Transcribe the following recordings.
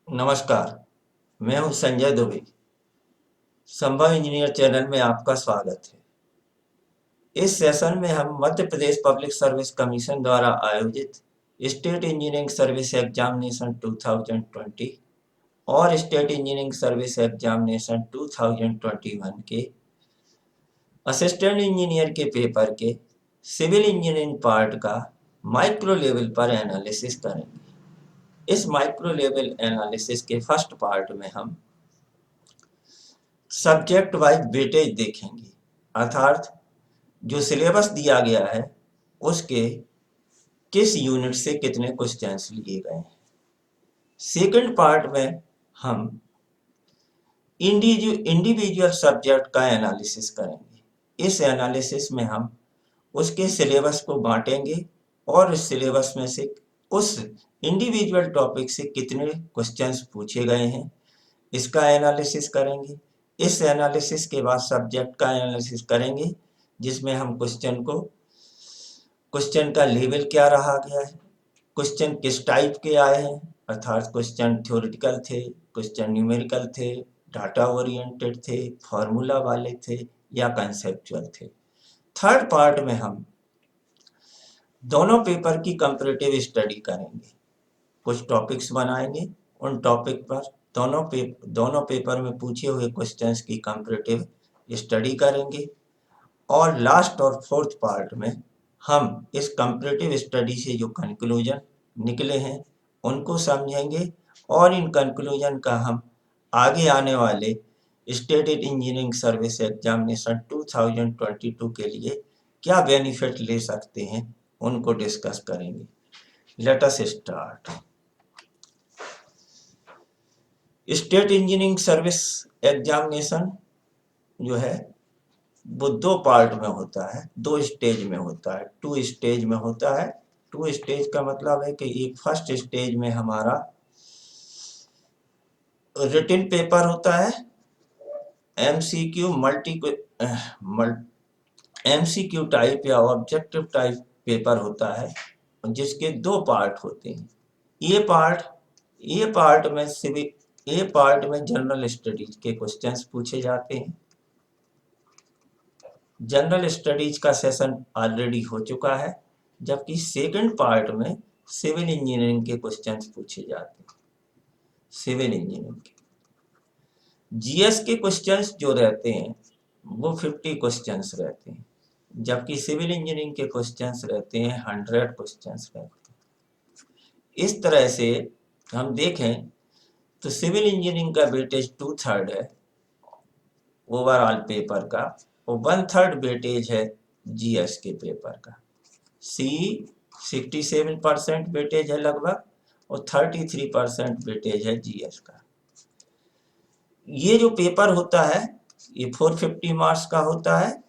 नमस्कार, मैं हूं संजय दुबे। संभव इंजीनियर चैनल में आपका स्वागत है। इस सेशन में हम Madhya Pradesh public service commission द्वारा आयोजित स्टेट इंजीनियरिंग सर्विस एग्जामिनेशन 2020 और स्टेट इंजीनियरिंग सर्विस एग्जामिनेशन 2021 के असिस्टेंट इंजीनियर के पेपर के सिविल इंजीनियरिंग पार्ट का माइक्रो लेवल पर एनालिसिस करेंगे। इस माइक्रो लेवल एनालिसिस के फर्स्ट पार्ट में हम सब्जेक्ट वाइज वेटेज देखेंगे, अर्थात जो सिलेबस दिया गया है उसके किस यूनिट से कितने क्वेश्चंस लिए गए हैं। सेकंड पार्ट में हम इंडिविजुअल सब्जेक्ट का एनालिसिस करेंगे। इस एनालिसिस में हम उसके सिलेबस को बांटेंगे और इस सिलेबस में से उस इंडिविजुअल टॉपिक से कितने क्वेश्चंस पूछे गए हैं इसका एनालिसिस करेंगे। इस एनालिसिस के बाद सब्जेक्ट का एनालिसिस करेंगे, जिसमें हम क्वेश्चन का लेवल क्या रहा गया है, क्वेश्चन किस टाइप के आए हैं, अर्थात क्वेश्चन थ्योरेटिकल थे, क्वेश्चन न्यूमेरिकल थे, डाटा ओरिएंटेड थे, फॉर्मूला वाले थे या कंसेप्चुअल थे। थर्ड पार्ट में हम दोनों पेपर की कंपैरेटिव स्टडी करेंगे। कुछ टॉपिक्स बनाएंगे, उन टॉपिक पर दोनों पेपर में पूछे हुए क्वेश्चंस की कंपैरेटिव स्टडी करेंगे और लास्ट और फोर्थ पार्ट में हम इस कंपैरेटिव स्टडी से जो कंक्लूजन निकले हैं उनको समझेंगे और इन कंक्लूजन का हम आगे आने वाले स्टेट इंजीनियरिंग सर्विस एग्जामिनेशन 2022 के लिए क्या बेनिफिट ले सकते हैं उनको डिस्कस करेंगे। Let us start. State engineering service examination जो है वो दो पार्ट में होता है, दो स्टेज में होता है, टू स्टेज में होता है। टू स्टेज का मतलब है कि एक फर्स्ट स्टेज में हमारा रिटन पेपर होता है, एमसीक्यू एमसीक्यू टाइप या ऑब्जेक्टिव टाइप पेपर होता है, जिसके दो पार्ट होते हैं। ये पार्ट में जनरल स्टडीज के क्वेश्चंस पूछे जाते हैं। जनरल स्टडीज का सेशन ऑलरेडी हो चुका है, जबकि सेकंड पार्ट में सिविल इंजीनियरिंग के क्वेश्चंस पूछे जाते हैं। सिविल इंजीनियरिंग के जीएस के क्वेश्चंस जो रहते हैं वो 50 क्वेश्चंस रहते हैं, जबकि सिविल इंजीनियरिंग के क्वेश्चंस रहते हैं 100 क्वेश्चंस रहते हैं। इस तरह से हम देखें तो सिविल इंजीनियरिंग का वेटेज 2/3 है ओवरऑल पेपर का, और 1/3 वेटेज है जीएस के पेपर का। सी 67% वेटेज है लगभग, और 33% वेटेज है जीएस का। ये जो पेपर होता है ये 450 मार्क्स का होता है,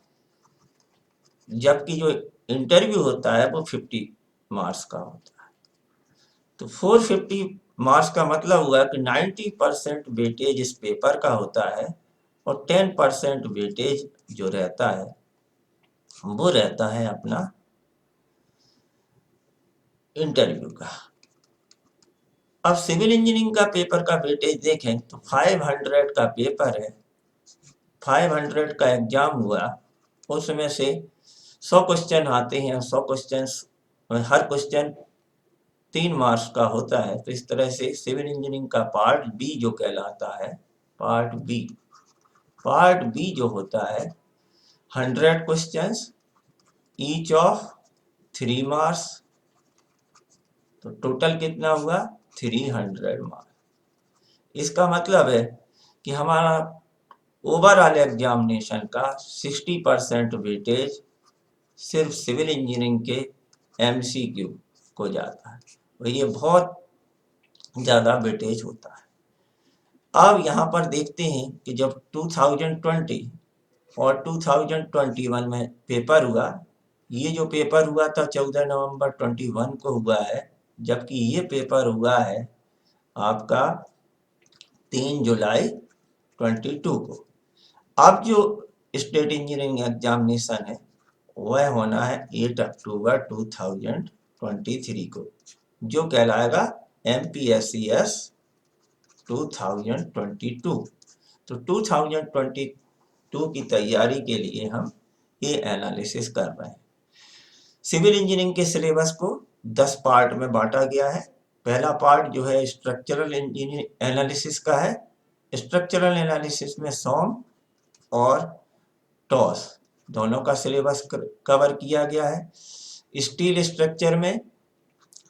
जबकि जो इंटरव्यू होता है वो 50 मार्क्स का होता है। तो 450 मार्क्स का मतलब हुआ कि 90% वेटेज इस पेपर का होता है और 10% वेटेज जो रहता है वो रहता है अपना इंटरव्यू का। अब सिविल इंजीनियरिंग का पेपर का वेटेज देखें तो 500 का पेपर है, 500 का एग्जाम हुआ, उसमें से 100 क्वेश्चन आते हैं। 100 क्वेश्चन, हर क्वेश्चन 3 मार्क्स का होता है। तो इस तरह से सिविल इंजीनियरिंग का पार्ट बी जो कहलाता है, पार्ट बी जो होता है 100 क्वेश्चंस ईच ऑफ 3 मार्क्स, तो टोटल कितना हुआ 300 मार्क्स। इसका मतलब है कि हमारा ओवरऑल एग्जामिनेशन का 60% वेटेज सिर्फ सिविल इंजीनियरिंग के एमसीक्यू को जाता है, और ये बहुत ज़्यादा वेटेज होता है। अब यहाँ पर देखते हैं कि जब 2020 और 2021 में पेपर हुआ, ये जो पेपर हुआ था 14 नवंबर 21 को हुआ है, जबकि ये पेपर हुआ है आपका 3 जुलाई 22 को। अब जो स्टेट इंजीनियरिंग एग्जामिनेशन है वह होना है 8 अक्टूबर 2023 को, जो कहलाएगा एमपीएससीएस 2022। तो 2022 की तैयारी के लिए हम ये एनालिसिस कर रहे हैं। सिविल इंजीनियरिंग के सिलेबस को 10 पार्ट में बांटा गया है। पहला पार्ट जो है स्ट्रक्चरल इंजीनियरिंग एनालिसिस का है। स्ट्रक्चरल एनालिसिस में सॉम और टॉस दोनों का सिलेबस कवर किया गया है। स्टील स्ट्रक्चर में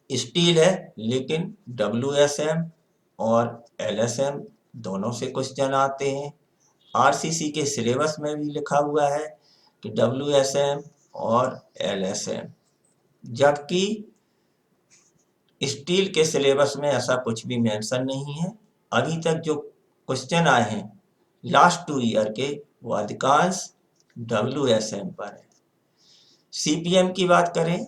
स्टील है, लेकिन WSM और LSM दोनों से क्वेश्चन आते हैं। RCC के सिलेबस में भी लिखा हुआ है कि WSM और LSM, जबकि स्टील के सिलेबस में ऐसा कुछ भी मेंशन नहीं है। अभी तक जो क्वेश्चन आए हैं लास्ट 2 ईयर के, वो अधिकांश WSM पर है। CPM की बात करें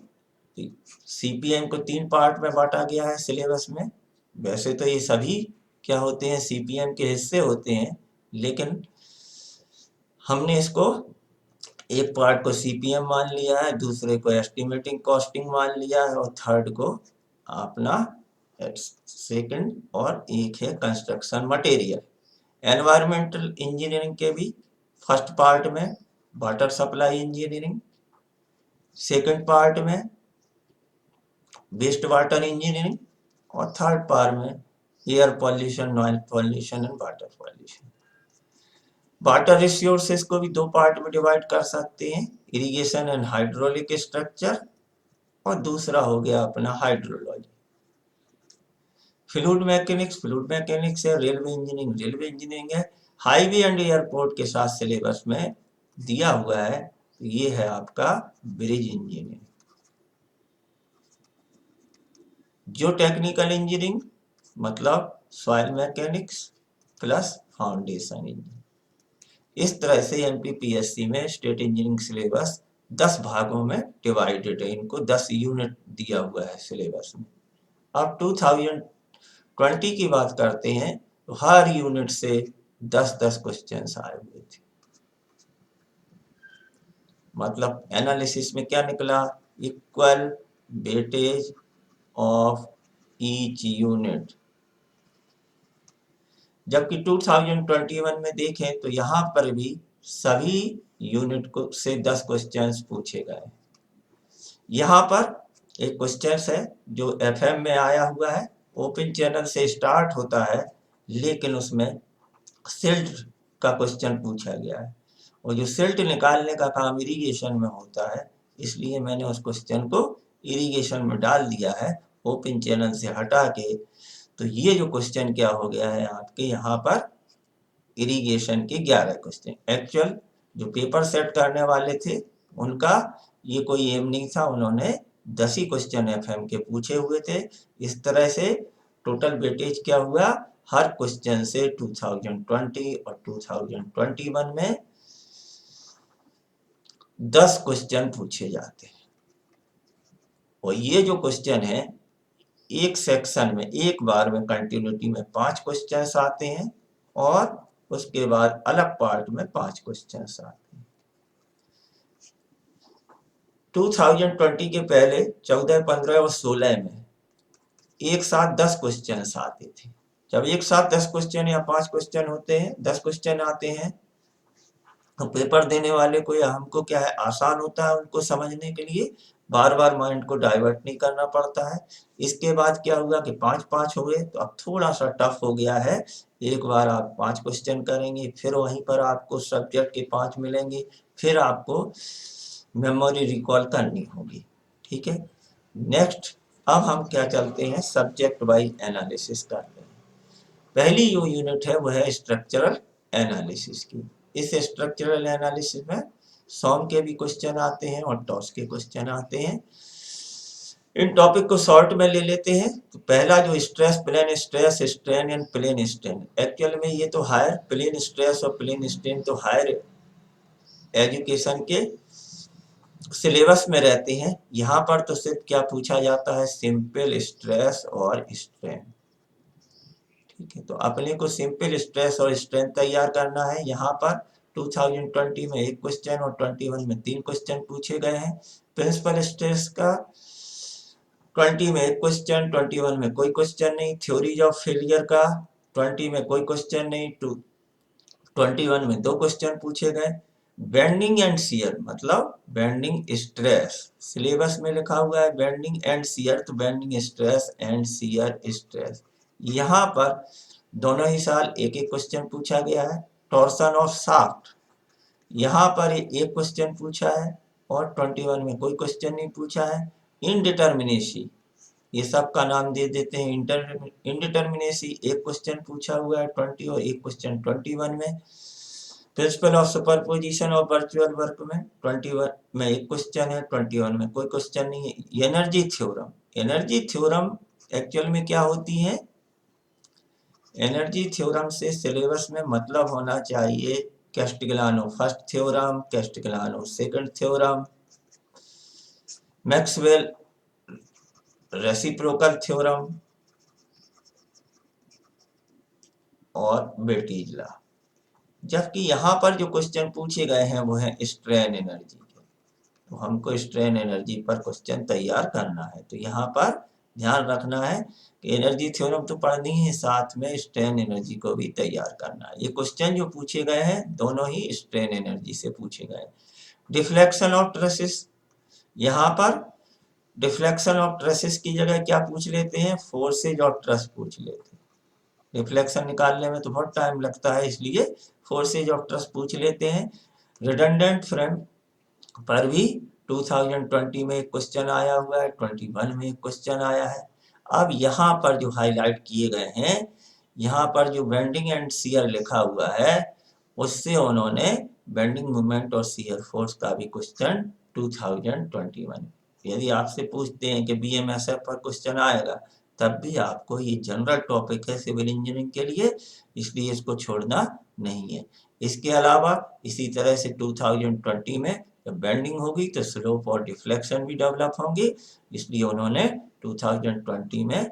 तो CPM को 3 पार्ट में बांटा गया है सिलेबस में। वैसे तो ये सभी क्या होते हैं, CPM के हिस्से होते हैं, लेकिन हमने इसको एक पार्ट को CPM मान लिया है, दूसरे को एस्टिमेटिंग कॉस्टिंग मान लिया है, और थर्ड को अपना सेकंड, और एक है कंस्ट्रक्शन मटेरियल। एनवायरमेंटल इंजीनियरिंग के भी फर्स्ट पार्ट में water supply engineering, second part में वेस्ट वाटर इंजीनियरिंग, और थर्ड पार्ट में air pollution, noise pollution and water pollution. Water resources को भी 2 पार्ट में डिवाइड कर सकते हैं, इरिगेशन एंड हाइड्रोलिक स्ट्रक्चर, और दूसरा हो गया अपना हाइड्रोलॉजी। फ्लूइड मैकेनिक्स है, रेलवे इंजीनियरिंग है। हाईवे एंड एयरपोर्ट के साथ सिलेबस में दिया हुआ है, ये है आपका ब्रिज इंजीनियरिंग। जो टेक्निकल इंजीनियरिंग मतलब soil mechanics plus foundation engineering. इस तरह से MPPSC में स्टेट इंजीनियरिंग सिलेबस 10 भागों में डिवाइडेड है। इनको 10 यूनिट दिया हुआ है सिलेबस में। अब 2020 की बात करते हैं तो हर यूनिट से 10-10 क्वेश्चन आए हुए थे। मतलब एनालिसिस में क्या निकला, equal weightage of each unit. जबकि 2021 में देखें तो यहाँ पर भी सभी यूनिट को से 10 क्वेश्चंस पूछे गए। यहाँ पर एक क्वेश्चन है जो FM में आया हुआ है, ओपन चैनल से स्टार्ट होता है, लेकिन उसमें सिल्ट का क्वेश्चन पूछा गया है, और जो सिल्ट निकालने का काम इरिगेशन में होता है, इसलिए मैंने उस क्वेश्चन को इरिगेशन में डाल दिया है, ओपन चैनल से हटा के। तो ये जो क्वेश्चन क्या हो गया है आपके यहाँ पर, इरिगेशन के 11 क्वेश्चन। एक्चुअल जो पेपर सेट करने वाले थे उनका ये कोई एम नहीं था, उन्होंने 10 ही क्वेश्चन FM के पूछे हुए थे। इस तरह से टोटल वेटेज क्या हुआ, हर क्वेश्चन से 2020 और 2021 में 10 क्वेश्चन पूछे जाते हैं। और ये जो क्वेश्चन है, एक सेक्शन में एक बार में कंटिन्यूटी में 5 क्वेश्चन आते हैं, और उसके बाद अलग पार्ट में 5 क्वेश्चन आते हैं। 2020 के पहले 14, 15 और 16 में एक साथ 10 क्वेश्चन आते थे। जब एक साथ 10 क्वेश्चन या 5 क्वेश्चन होते हैं, 10 क्वेश्चन आते हैं, तो पेपर देने वाले को या हमको क्या है, आसान होता है उनको समझने के लिए, बार बार माइंड को डाइवर्ट नहीं करना पड़ता है। इसके बाद क्या हुआ कि 5-5 हो गए, तो अब थोड़ा सा टफ हो गया है। एक बार आप 5 क्वेश्चन करेंगे, फिर वहीं पर आपको सब्जेक्ट के 5 मिलेंगे, फिर आपको मेमोरी रिकॉल करनी होगी। ठीक है, नेक्स्ट अब हम क्या चलते हैं, सब्जेक्ट वाइज एनालिसिस करते हैं। पहली जो यूनिट है वो है स्ट्रक्चरल एनालिसिस की। इस स्ट्रक्चरल एनालिसिस में सॉम के भी क्वेश्चन आते हैं और टॉस के क्वेश्चन आते हैं। इन टॉपिक को शॉर्ट में ले लेते हैं। तो पहला जो stress, plane stress, strain and plane strain. Actual में ये तो हायर प्लेन स्ट्रेस और प्लेन स्ट्रेन तो हायर एजुकेशन के सिलेबस में रहते हैं। यहाँ पर तो सिर्फ क्या पूछा जाता है, सिंपल स्ट्रेस और स्ट्रेन। ठीक है, तो अपने को सिंपल स्ट्रेस और स्ट्रेन तैयार करना है। यहाँ पर 2020 में एक क्वेश्चन और 21 में 3 क्वेश्चन पूछे गए हैं। प्रिंसिपल स्ट्रेस का 20 में एक क्वेश्चन, 21 में कोई क्वेश्चन नहीं। थ्योरीज ऑफ फेलियर का 20 में कोई क्वेश्चन नहीं, 21 में 2 क्वेश्चन पूछे गए। बेंडिंग एंड शियर मतलब बेंडिंग स्ट्रेस, सिलेबस में लिखा हुआ है बेंडिंग एंड शियर, तो bending stress and shear stress. यहाँ पर दोनों ही साल एक एक क्वेश्चन पूछा गया है। टॉर्सन ऑफ शाफ्ट, यहाँ पर एक क्वेश्चन पूछा है और 21 में कोई क्वेश्चन नहीं पूछा है। इनडिटर्मिनेसी, ये सब का नाम दे देते हैं इनडिटर्मिनेसी, एक क्वेश्चन पूछा हुआ है 20 और एक क्वेश्चन 21 में। Principle of superposition of virtual work में 21 में एक क्वेश्चन है, 21 में कोई क्वेश्चन नहीं है। Energy theorem, energy theorem actual में क्या होती है? एनर्जी थ्योरम से सिलेबस में मतलब होना चाहिए Castigliano first theorem, Castigliano second theorem, Maxwell reciprocal theorem और बेटीज लॉ। जबकि यहाँ पर जो क्वेश्चन पूछे गए हैं वो है स्ट्रेन एनर्जी के, तो हमको स्ट्रेन एनर्जी पर क्वेश्चन तैयार करना है। तो यहाँ पर ध्यान रखना है कि एनर्जी थ्योरम तो पढ़नी है, साथ में स्ट्रेन एनर्जी को भी तैयार करना है। ये क्वेश्चन जो पूछे गए हैं दोनों ही स्ट्रेन एनर्जी से पूछे गए। डिफ्लेक्शन ऑफ ट्रेसेस, यहाँ पर डिफ्लेक्शन ऑफ ट्रेसेस की जगह क्या पूछ लेते हैं? फोर्सेज ऑफ ट्रस पूछ लेते हैं। रिफ्लेक्शन निकालने में तो बहुत टाइम लगता है, इसलिए फोर्सेज ऑफ ट्रस पूछ लेते हैं। रिडंडेंट फ्रेम पर भी 2020 में एक क्वेश्चन आया हुआ है, 21 में एक क्वेश्चन आया है। अब यहाँ पर जो हाईलाइट किए गए हैं, यहाँ पर जो बेंडिंग एंड शियर लिखा हुआ है उससे उन्होंने बेंडिंग मोमेंट और शियर फोर्स का भी क्वेश्चन 2021, यदि आपसे पूछते हैं कि बीएमएसएफ पर क्वेश्चन आएगा तब भी आपको ये जनरल टॉपिक है सिविल इंजीनियरिंग के लिए, इसलिए इसको छोड़ना नहीं है। इसके अलावा इसी तरह से 2020 में जब बेंडिंग होगी तो स्लोप और डिफ्लेक्शन भी डेवलप होंगी, इसलिए उन्होंने 2020 में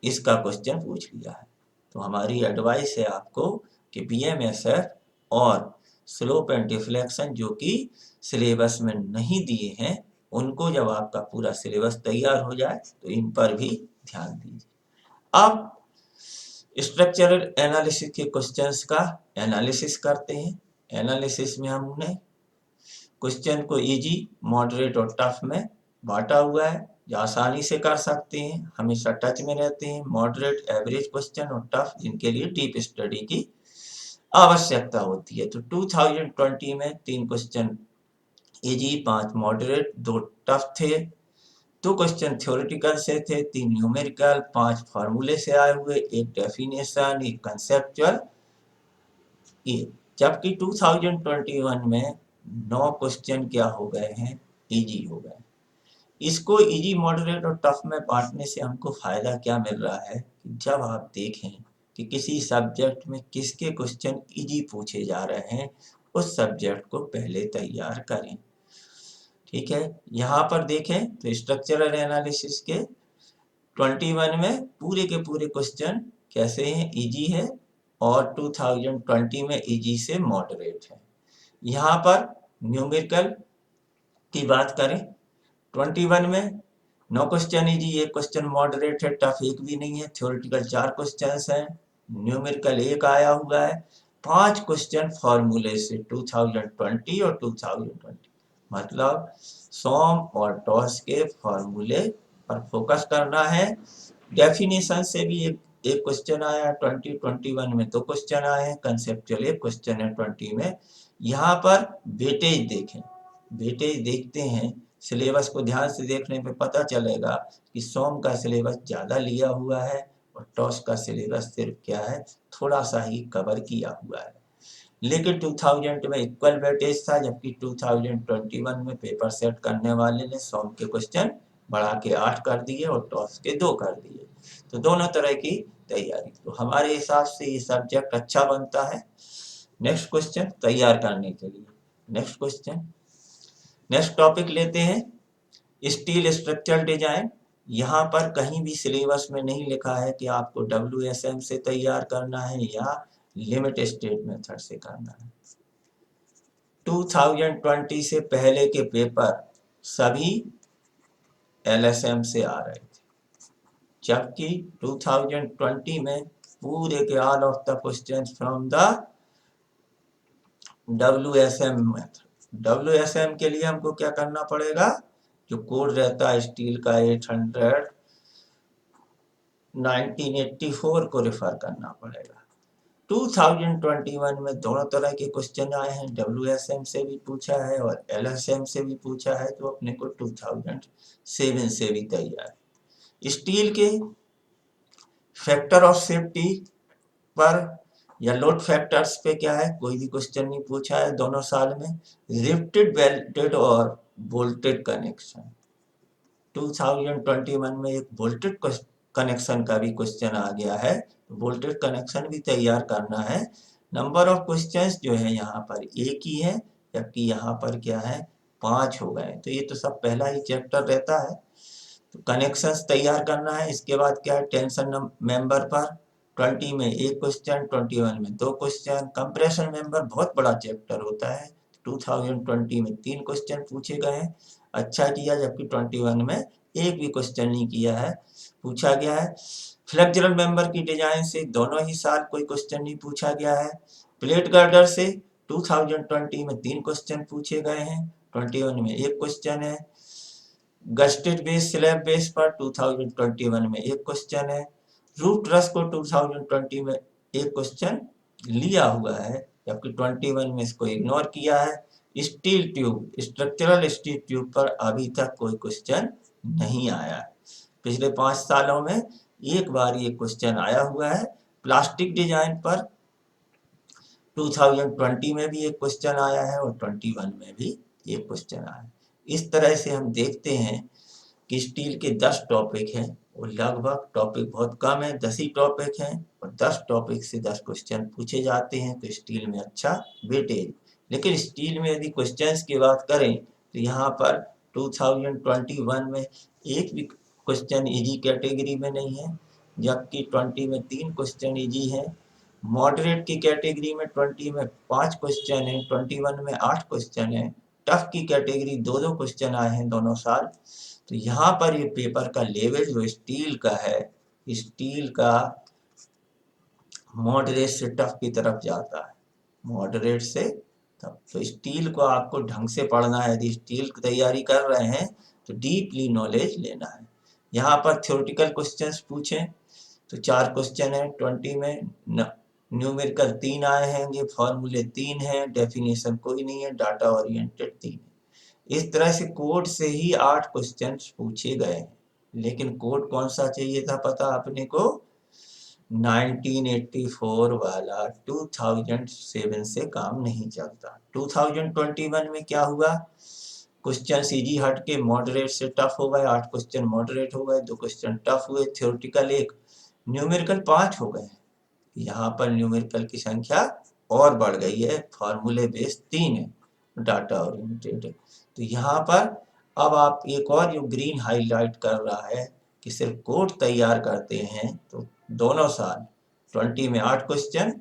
इसका क्वेश्चन पूछ लिया है। तो हमारी एडवाइस है आपको कि बीएमएसएफ और स्लोप एंड डिफ्लेक्शन जो कि सिलेबस में नहीं दिए हैं, उनको जब आपका पूरा सिलेबस तैयार हो जाए तो इन पर भी ध्यान दीजिए। अब स्ट्रक्चरल एनालिसिस के क्वेश्चंस का एनालिसिस करते हैं। एनालिसिस में हमने क्वेश्चन को इजी, मॉडरेट और टफ में बांटा हुआ है, जो आसानी से कर सकते हैं, हमेशा टच में रहते हैं। मॉडरेट, एवरेज क्वेश्चन और टफ जिनके लिए डीप स्टडी की आवश्यकता होती है। तो 2020 में 3 क्वेश्चन इजी, 5 मॉडरेट, 2 टफ थे। 2 क्वेश्चन थ्योरेटिकल से थे, 3 न्यूमेरिकल, 5 फार्मूले से आए हुए, 1 डेफिनेशन, 1 कंसेप्चुअल। जबकि 2021 में 9 क्वेश्चन क्या हो गए हैं? इजी हो गए। इसको इजी, मॉडरेट और टफ में बांटने से हमको फायदा क्या मिल रहा है कि जब आप देखें कि किसी सब्जेक्ट में किसके क्वेश्चन इजी पूछे जा रहे हैं, उस सब्जेक्ट को पहले तैयार करें। ठीक है, यहाँ पर देखें तो स्ट्रक्चरल एनालिसिस के 21 में पूरे के पूरे क्वेश्चन कैसे हैं? इजी है, और 2020 में इजी से मॉडरेट है। यहाँ पर न्यूमेरिकल की बात करें, 21 में 9 क्वेश्चन इजी, 1 क्वेश्चन मॉडरेट है, टफ एक भी नहीं है। थ्योरेटिकल 4 क्वेश्चन हैं, न्यूमेरिकल 1 आया हुआ है। 5 क्वेश्चन फॉर्मूले से 2020 और 2020, मतलब सॉम और टॉस के फॉर्मूले पर फोकस करना है। डेफिनेशन से भी एक क्वेश्चन आया 2021 में, 2 क्वेश्चन आए हैं। कंसेप्चुअल 1 क्वेश्चन है 20 में। यहाँ पर वेटेज देखें, वेटेज देखते हैं, सिलेबस को ध्यान से देखने पे पता चलेगा कि सॉम का सिलेबस ज़्यादा लिया हुआ है और टॉस का सिलेबस सिर्फ क्या है, थोड़ा सा ही कवर किया हुआ है। लेकिन 2000 में इक्वल वेटेज था, जबकि 2021 में पेपर सेट करने वाले ने सॉम के क्वेश्चन बढ़ा के 8 कर दिए और टॉस के 2 कर दिए। तो दोनों तरह की तैयारी, तो हमारे हिसाब से ये सब्जेक्ट अच्छा बनता है नेक्स्ट क्वेश्चन तैयार करने के लिए। नेक्स्ट क्वेश्चन, नेक्स्ट टॉपिक लेते हैं स्टील स्ट्रक्चरल डिजाइन। यहाँ पर कहीं भी सिलेबस में नहीं लिखा है कि आपको WSM से तैयार करना है या लिमिट स्टेट मेथड से करना है। 2020 से पहले के पेपर सभी LSM से आ रहे थे, जबकि 2020 में पूरे के all of the questions from the WSM method. WSM के लिए हमको क्या करना पड़ेगा, जो कोड रहता है स्टील का 800 1984 को रेफर करना पड़ेगा। 2021 में दोनों तरह के क्वेश्चन आए हैं, WSM से भी पूछा है और LSM से भी पूछा है, तो अपने को 2007 से भी तैयार। स्टील के फैक्टर ऑफ सेफ्टी पर या लोड फैक्टर्स पे क्या है, कोई भी क्वेश्चन नहीं पूछा है दोनों साल में। रिवेटेड वेल्डेड और बोल्टेड कनेक्शन, 2021 में एक बोल्टेड कनेक्शन का भी क्वेश्चन आ गया है, बोल्टेड कनेक्शन भी तैयार करना है। नंबर ऑफ क्वेश्चंस जो है यहाँ पर एक ही है, जबकि यहाँ पर क्या है 5 हो गए। तो ये तो सब पहला ही चैप्टर रहता है, तो कनेक्शंस तैयार करना है। इसके बाद क्या है, टेंशन मेंबर पर 20 में एक क्वेश्चन, 21 में 2 क्वेश्चन। कंप्रेशन मेंबर बहुत बड़ा चैप्टर होता है, 2020 में 3 क्वेश्चन पूछे गए हैं, अच्छा किया, जबकि 21 में एक भी क्वेश्चन नहीं किया है, पूछा गया है। फ्लेक्सुरल मेंबर की डिजाइन से दोनों ही साल कोई क्वेश्चन नहीं पूछा गया है। प्लेट गर्डर से 2020 में 3 क्वेश्चन पूछे गए हैं, 21 में एक क्वेश्चन है। गस्टेड बेस स्लैब बेस पर 2021 में एक क्वेश्चन है। रूफ ट्रस को 2020 में एक क्वेश्चन लिया हुआ है, जबकि 21 में इसको इग्नोर किया है। Steel tube, structural steel tube पर अभी तक कोई क्वेश्चन नहीं आया है। पिछले 5 सालों में एक बार ये क्वेश्चन आया हुआ है। प्लास्टिक डिजाइन पर 2020 में भी एक क्वेश्चन आया है और 21 में भी एक क्वेश्चन आया है। इस तरह से हम देखते हैं कि स्टील के 10 टॉपिक हैं, वो लगभग टॉपिक बहुत कम है, 10 ही टॉपिक हैं और 10 टॉपिक से 10 क्वेश्चन पूछे जाते हैं, तो स्टील में अच्छा वेटेज। लेकिन स्टील में यदि क्वेश्चंस की बात करें तो यहाँ पर 2021 में एक भी क्वेश्चन इजी कैटेगरी में नहीं है, जबकि 20 में 3 क्वेश्चन इजी है। मॉडरेट की कैटेगरी में 20 में 5 क्वेश्चन है, 21 में 8 क्वेश्चन है। टफ की कैटेगरी 2-2 क्वेश्चन आए हैं दोनों साल। तो यहाँ पर ये पेपर का लेवल जो स्टील का है, स्टील का मॉडरेट से टफ की तरफ जाता है, मॉडरेट से टफ। तो स्टील को आपको ढंग से पढ़ना है, यदि स्टील की तैयारी कर रहे हैं तो डीपली नॉलेज लेना है। यहाँ पर थ्योरेटिकल क्वेश्चंस पूछें तो 4 क्वेश्चन है, 20 में न्यूमेरिकल 3 आए हैं, फॉर्मूले 3 हैं, डेफिनेशन कोई नहीं है, डाटा ओरिएंटेड 3 है। इस तरह से कोड से ही 8 क्वेश्चन पूछे गए हैं, लेकिन कोड कौन सा चाहिए था पता अपने को, 1984 वाला। 2007 से काम नहीं चलता। 2021 में क्या हुआ, क्वेश्चन इजी हट के मॉडरेट से टफ हो गए, 8 क्वेश्चन मॉडरेट हो गए, 2 क्वेश्चन टफ हुए, थ्योरेटिकल 1, न्यूमेरिकल 5 हो गए। यहाँ पर न्यूमेरिकल की संख्या और बढ़ गई है, फॉर्मूले बेस 3 है, डाटा ओरिएंटेड है। तो यहाँ पर अब आप एक और जो ग्रीन हाईलाइट कर रहा है कि सिर्फ कोड तैयार करते हैं, तो दोनों साल 20 में 8 क्वेश्चन,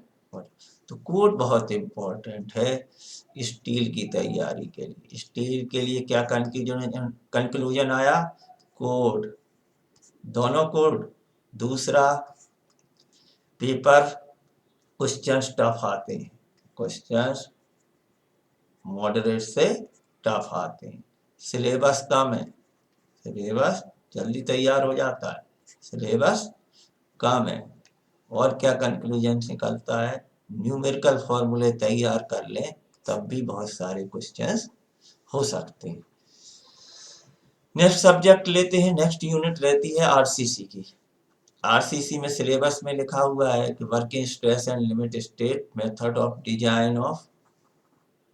तो कोड बहुत इम्पोर्टेंट है स्टील की तैयारी के लिए। स्टील के लिए क्या कंक्लूजन आया, कोड, दोनों कोड। दूसरा, पेपर क्वेश्चंस टफ आते हैं, क्वेश्चंस मॉडरेट से टफ आते हैं। सिलेबस कम है, सिलेबस जल्दी तैयार हो जाता है, सिलेबस कम है। और क्या कंक्लूजन निकलता है, न्यूमेरिकल फॉर्मूले तैयार कर लें तब भी बहुत सारे क्वेश्चंस हो सकते हैं। नेक्स्ट सब्जेक्ट लेते हैं, नेक्स्ट यूनिट रहती है आरसीसी की। आरसीसी में सिलेबस में लिखा हुआ है कि working stress and limit state, method of design of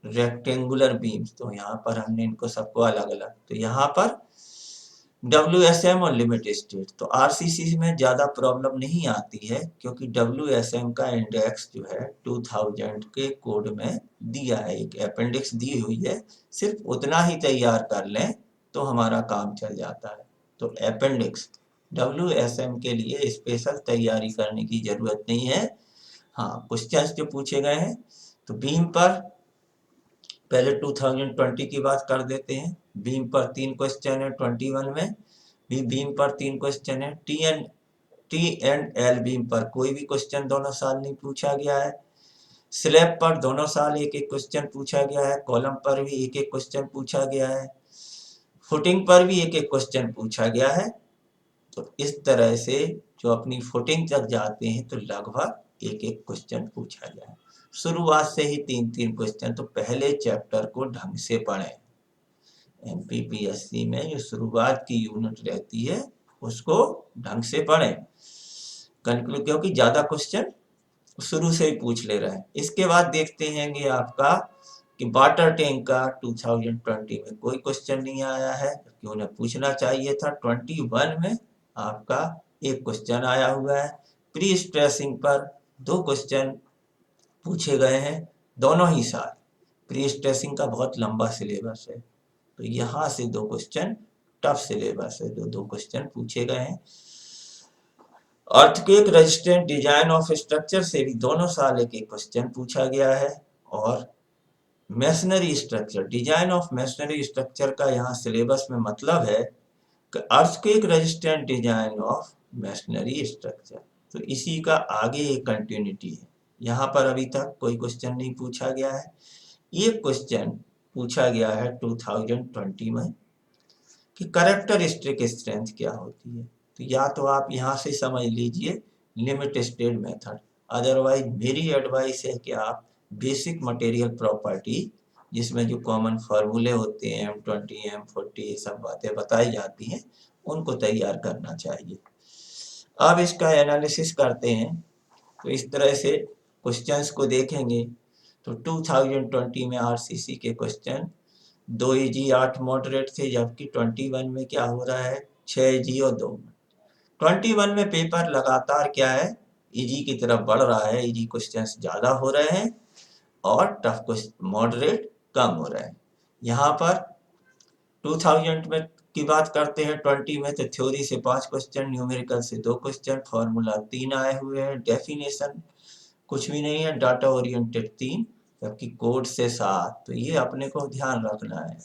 rectangular beams. तो यहाँ पर हमने इनको सबको अलग अलग, तो यहाँ पर WSM और लिमिट स्टेट, तो आरसीसी में ज़्यादा प्रॉब्लम नहीं आती है, क्योंकि WSM का इंडेक्स जो है 2000 के कोड में दिया है, एक अपेंडिक्स दी हुई है, सिर्फ उतना ही तैयार कर लें तो हमारा काम चल जाता है। तो अपेंडिक्स WSM के लिए स्पेशल तैयारी करने की ज़रूरत नहीं है। हाँ, क्वेश्चंस जो पूछे गए हैं, तो बीम पर पहले 2020 की बात कर देते हैं। बीम पर 3 क्वेश्चन है 21 में, भी बीम पर 3 क्वेश्चन है। TN T and L beam पर कोई भी क्वेश्चन दोनों साल नहीं पूछा गया है। स्लैब पर दोनों साल एक एक क्वेश्चन पूछा गया है। कॉलम पर भी एक एक क्वेश्चन पूछा गया है। फुटिंग पर भी एक एक क्वेश्चन पूछा गया है। तो इस तरह से जो अपनी फुटिंग तक जाते हैं तो लगभग एक एक क्वेश्चन पूछा गया है। शुरुआत से ही 3-3 क्वेश्चन, तो पहले चैप्टर को ढंग से पढ़ें। एमपीपीएससी में जो शुरुआत की यूनिट रहती है उसको ढंग से पढ़ें, क्योंकि ज्यादा क्वेश्चन शुरू से ही पूछ ले रहे हैं। इसके बाद देखते हैं कि आपका कि वाटर टैंक का 2020 में कोई क्वेश्चन नहीं आया है, क्योंकि उन्हें पूछना चाहिए था। 21 में आपका एक क्वेश्चन आया हुआ है। प्री स्ट्रेसिंग पर 2 क्वेश्चन पूछे गए हैं दोनों ही साल। प्री स्ट्रेसिंग का बहुत लंबा सिलेबस है, तो यहाँ से 2 क्वेश्चन टफ सिलेबस है, 2 क्वेश्चन पूछे गए हैं। Earthquake resistant design of structure से भी दोनों साल एक क्वेश्चन पूछा गया है। और masonry structure, design of masonry structure का यहाँ सिलेबस में मतलब है कि earthquake resistant design of masonry structure, तो इसी का आगे एक कंटिन्यूटी है। यहाँ पर अभी तक कोई क्वेश्चन नहीं पूछा गया है। एक क्वेश्चन पूछा गया है 2020 में कि कैरेक्टरिस्टिक स्ट्रेंथ क्या होती है। तो या तो आप यहाँ से समझ लीजिए लिमिट स्टेट मेथड, अदरवाइज मेरी एडवाइस है कि आप बेसिक मटेरियल प्रॉपर्टी, जिसमें जो कॉमन फार्मूले होते हैं M20 M40 ये सब बातें बताई जाती हैं, उनको तैयार करना चाहिए। अब इसका एनालिसिस करते हैं। तो इस तरह से क्वेश्चंस को देखेंगे तो 2020 में आरसीसी के क्वेश्चन 2 इजी 8 मॉडरेट थे, जबकि 21 में क्या हो रहा है 6 इजी और 2। 21 में पेपर लगातार क्या है इजी की तरफ बढ़ रहा है, इजी क्वेश्चंस ज्यादा हो रहे हैं और टफ क्वेश्चन मॉडरेट कम हो रहे हैं। यहाँ पर 2000 में की बात करते हैं 20 में, तो थ्योरी से 5 क्वेश्चन, न्यूमेरिकल से 2 क्वेश्चन, फॉर्मूला 3 आए हुए हैं, डेफिनेशन कुछ भी नहीं है, डाटा ओरिएंटेड 3, जबकि कोड से 7। तो ये अपने को ध्यान रखना है।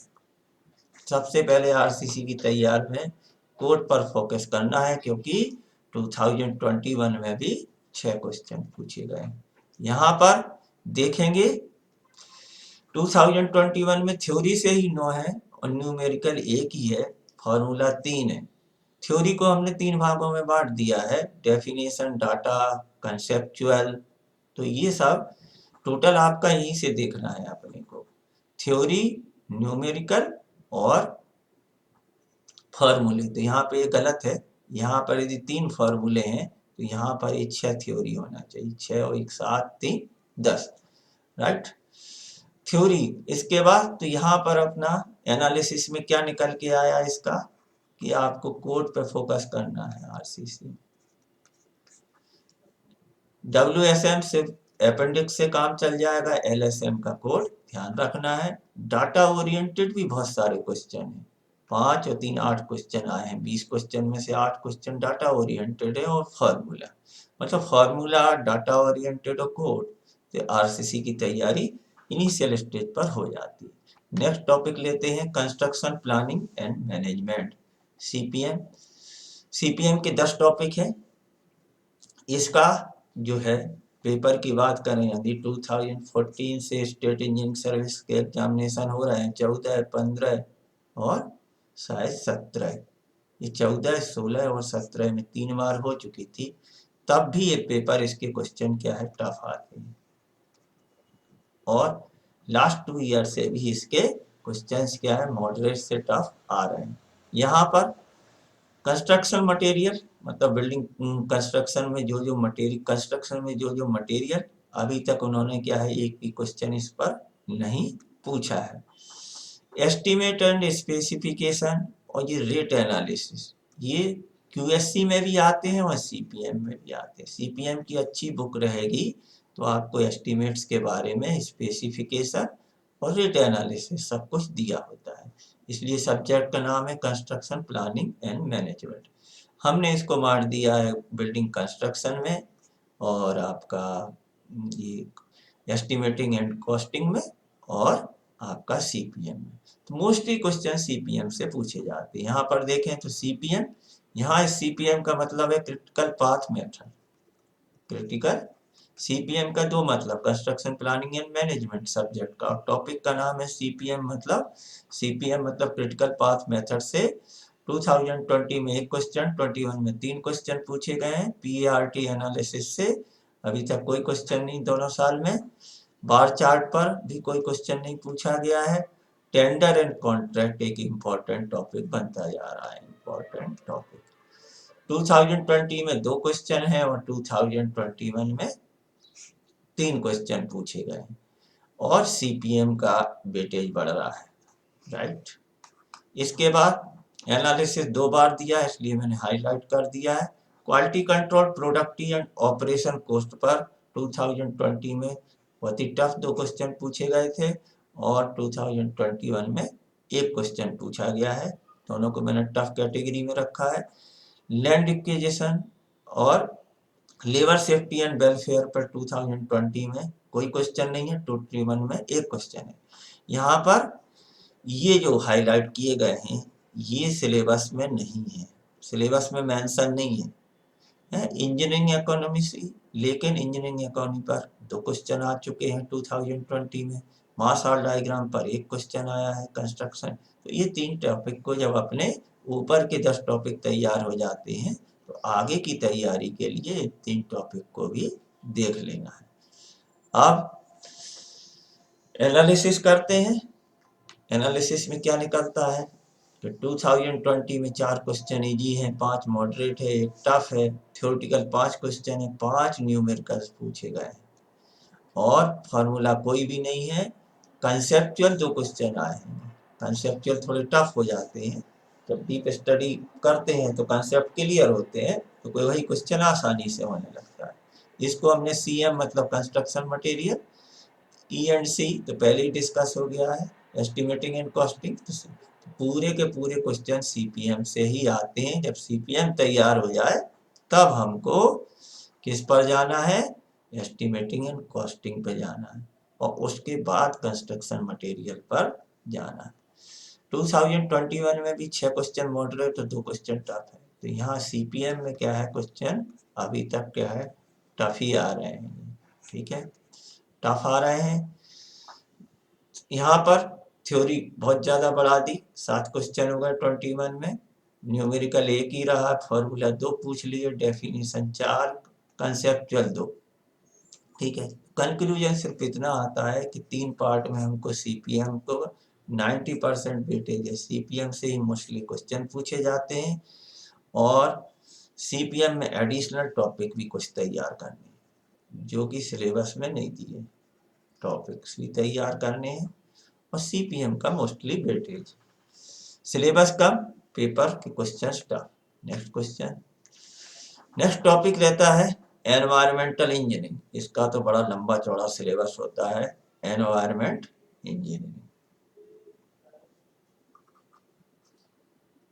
सबसे पहले आरसीसी की तैयार में कोड पर फोकस करना है, क्योंकि 2021 में भी 6 क्वेश्चन पूछे गए। यहाँ पर देखेंगे 2021 में थ्योरी से ही 9 है और न्यूमेरिकल 1 ही है, फॉर्मूला 3 है। थ्योरी को हमने 3 भागों में बांट दिया है, डेफिनेशन, डाटा, कंसेप्चुअल। तो ये सब टोटल आपका यहीं से देखना है अपने को, थ्योरी, न्यूमेरिकल और फॉर्मूले। तो यहाँ पे ये गलत है, यहाँ पर यदि 3 फॉर्मूले हैं तो यहाँ पर ये 6 थ्योरी होना चाहिए, 6 और 1 7 3 10, राइट, थ्योरी। इसके बाद तो यहाँ पर अपना एनालिसिस में क्या निकल के आया इसका कि आपको कोड पे फोकस करना है। आरसीसी WSM से अपेंडिक्स से काम चल जाएगा, LSM का कोड ध्यान रखना है। डाटा ओरिएंटेड भी बहुत सारे क्वेश्चन हैं, 5 और 3 8 क्वेश्चन आए हैं। 20 क्वेश्चन में से 8 क्वेश्चन डाटा ओरिएंटेड है और फॉर्मूला, मतलब फॉर्मूला, डाटा ओरिएंटेड और कोड। तो आरसीसी की तैयारी इनिशियल स्टेज पर हो जाती है। नेक्स्ट टॉपिक लेते हैं construction planning and management, CPM। CPM के 10 टॉपिक है। इसका जो है पेपर की बात करें यदि 2014 से स्टेट इंजीनियरिंग सर्विस के एग्जामिनेशन हो रहे हैं, 14 15 और शायद 17, ये 14 16 और 17 में 3 बार हो चुकी थी, तब भी ये पेपर इसके क्वेश्चन क्या है टफ आते हैं। और लास्ट 2 ईयर से भी इसके क्वेश्चंस क्या है मॉडरेट से टफ आ रहे हैं। यहाँ पर कंस्ट्रक्शन मटेरियल, मतलब बिल्डिंग कंस्ट्रक्शन में जो मटेरियल अभी तक उन्होंने क्या है एक भी क्वेश्चन इस पर नहीं पूछा है। एस्टीमेट एंड स्पेसिफिकेशन और ये रेट एनालिसिस, ये QSC में भी आते हैं और CPM में भी आते हैं। CPM की अच्छी बुक रहेगी तो आपको एस्टीमेट्स के बारे में स्पेसिफिकेशन और रेट एनालिसिस सब कुछ दिया होता है। इसलिए सब्जेक्ट का नाम है कंस्ट्रक्शन प्लानिंग एंड मैनेजमेंट। हमने इसको मार दिया है बिल्डिंग कंस्ट्रक्शन में और आपका ये एस्टिमेटिंग एंड कॉस्टिंग में और आपका CPM में। तो मोस्टली क्वेश्चन CPM से पूछे जाते हैं। यहाँ पर देखें तो CPM यहाँ CPM का मतलब है critical path method. Critical CPM का दो मतलब, construction planning and management subject का, टॉपिक का नाम है CPM मतलब क्रिटिकल पाथ मेथड से 2020 में एक क्वेश्चन, 21 में 3 क्वेश्चन पूछे गए हैं। PART एनालिसिस से अभी तक कोई क्वेश्चन नहीं दोनों साल में। बार चार्ट पर भी कोई क्वेश्चन नहीं पूछा गया है। टेंडर एंड कॉन्ट्रैक्ट एक इम्पॉर्टेंट टॉपिक बनता जा रहा है, इम्पॉर्टेंट टॉपिक। 2020 में 2 क्वेश्चन है और 2021 में 3 क्वेश्चन पूछे गए हैं और CPM का वेटेज बढ़ रहा है, राइट। इसके बाद एनालिसिस 2 बार दिया है, इसलिए मैंने हाईलाइट कर दिया है। Quality control, productive and operation cost per 2020 में बहुत ही टफ 2 क्वेश्चन पूछे गए थे और 2021 में 1 क्वेश्चन पूछा गया है। दोनों को मैंने टफ कैटेगरी में रखा है। लैंड एक्विजिशन और लेबर सेफ्टी एंड वेलफेयर पर 2020 में कोई क्वेश्चन नहीं है, 2021 में 1 क्वेश्चन है। यहाँ पर ये जो हाईलाइट किए गए हैं ये सिलेबस में नहीं है, सिलेबस में मेंशन नहीं है। इंजीनियरिंग इकोनॉमी से, लेकिन इंजीनियरिंग इकोनॉमी पर 2 क्वेश्चन आ चुके हैं 2020 में। मास हॉल डायग्राम पर 1 क्वेश्चन आया है, कंस्ट्रक्शन। तो ये 3 टॉपिक को जब अपने ऊपर के 10 टॉपिक तैयार हो जाते हैं तो आगे की तैयारी के लिए 3 टॉपिक को भी देख लेना है। अब एनालिसिस करते हैं। एनालिसिस में क्या निकलता है कि 2020 में 4 क्वेश्चन इजी हैं, 5 मॉडरेट है, 1 टफ है। थ्योरेटिकल 5 क्वेश्चन है, 5 न्यूमेरिकल्स पूछे गए हैं और फार्मूला कोई भी नहीं है। कंसेप्चुअल 2 क्वेश्चन आए हैं, कंसेप्चुअल थोड़े टफ हो जाते हैं। जब डीप स्टडी करते हैं तो कंसेप्ट क्लियर होते हैं तो कोई वही क्वेश्चन आसानी से होने लगता है। इसको हमने CM मतलब कंस्ट्रक्शन मटेरियल, E&C तो पहले ही डिस्कस हो गया है, एस्टिमेटिंग एंड कॉस्टिंग। तो पूरे के पूरे क्वेश्चन CPM से ही आते हैं। जब CPM तैयार हो जाए तब हमको किस पर जाना है, एस्टिमेटिंग एंड कॉस्टिंग पे जाना है और उसके बाद कंस्ट्रक्शन मटेरियल पर जाना है। 2021 में भी 6 क्वेश्चन मॉडरेट और 2 क्वेश्चन टफ है। तो यहाँ CPM में क्या है, क्वेश्चन अभी तक क्या है, टफ ही आ रहे हैं, ठीक है, टफ आ रहे हैं। यहाँ पर थ्योरी बहुत ज़्यादा बढ़ा दी, 7 क्वेश्चन हो गए 21 में। न्यूमेरिकल 1 ही रहा, फॉर्मूला 2 पूछ लिए, डेफिनेशन 4, कंसेप्चुअल 2, ठीक है। कंक्लूजन सिर्फ इतना आता है कि 3 पार्ट में हमको CPM को 90% वेटेज है, CPM से ही मोस्टली क्वेश्चन पूछे जाते हैं और CPM में एडिशनल टॉपिक भी कुछ तैयार करने हैं जो कि सिलेबस में नहीं दिए, टॉपिक्स भी तैयार करने हैं और CPM का मोस्टली वेटेज। सिलेबस कम, पेपर के question tough. Next question, next topic रहता है एनवायरमेंटल इंजीनियरिंग। इसका तो बड़ा लंबा चौड़ा सिलेबस होता है, एनवायरमेंट इंजीनियरिंग।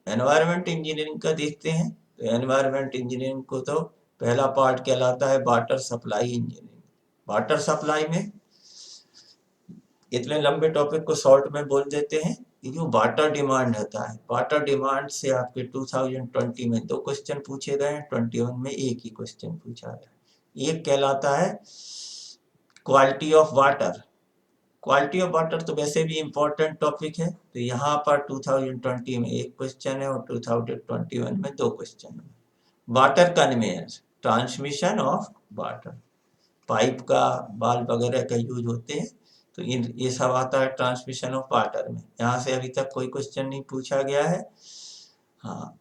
एनवायरमेंट इंजीनियरिंग का देखते हैं तो एनवायरमेंट इंजीनियरिंग को तो पहला पार्ट कहलाता है water supply engineering. Water supply में इतने लंबे टॉपिक को शॉर्ट में बोल देते हैं कि जो वाटर डिमांड होता है, वाटर डिमांड से आपके 2020 में 2 क्वेश्चन पूछे गए हैं, 21 में 1 ही क्वेश्चन पूछा गया। एक कहलाता है quality of water. Quality of water तो वैसे भी इम्पोर्टेंट टॉपिक है, तो यहाँ पर 2020 में 1 क्वेश्चन है और 2021 में 2 क्वेश्चन है। Water conveyance, transmission of water, pipe का बाल वगैरह का यूज होते हैं, तो ये सब आता है ट्रांसमिशन ऑफ वाटर में। यहाँ से अभी तक कोई क्वेश्चन नहीं पूछा गया है। हाँ,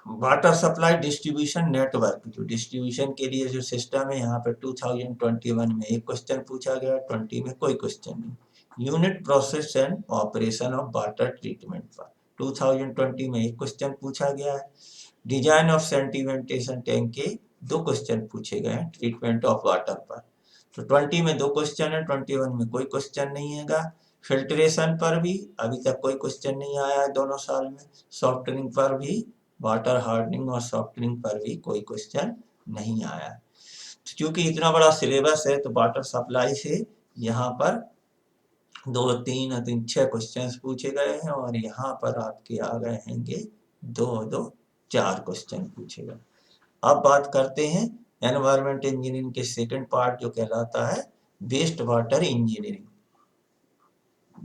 वाटर सप्लाई डिस्ट्रीब्यूशन नेटवर्क, जो डिस्ट्रीब्यूशन के लिए जो सिस्टम है, यहाँ पे 2021 में 1 क्वेश्चन पूछा गया, 20 में कोई क्वेश्चन नहीं। Unit process and operation of water treatment पर 2020 में 1 क्वेश्चन पूछा गया है। डिजाइन ऑफ सेडिमेंटेशन टैंक के 2 क्वेश्चन पूछे गए हैं ट्रीटमेंट ऑफ वाटर पर। तो 20 में 2 क्वेश्चन है, 21 में कोई क्वेश्चन नहीं हैगा। फिल्ट्रेशन पर भी अभी तक कोई क्वेश्चन नहीं आया है दोनों साल में। सॉफ्टनिंग पर भी, वाटर हार्डनिंग और सॉफ्टनिंग पर भी कोई क्वेश्चन नहीं आया है। तो क्योंकि इतना बड़ा सिलेबस है तो वाटर सप्लाई से यहाँ पर 2, 3 और 3, 6 क्वेश्चन पूछे गए हैं और यहाँ पर आपके आ गए हैंगे 2, 2, 4 क्वेश्चन पूछेगा। अब बात करते हैं एनवायरमेंट इंजीनियरिंग के सेकंड पार्ट जो कहलाता है waste water engineering.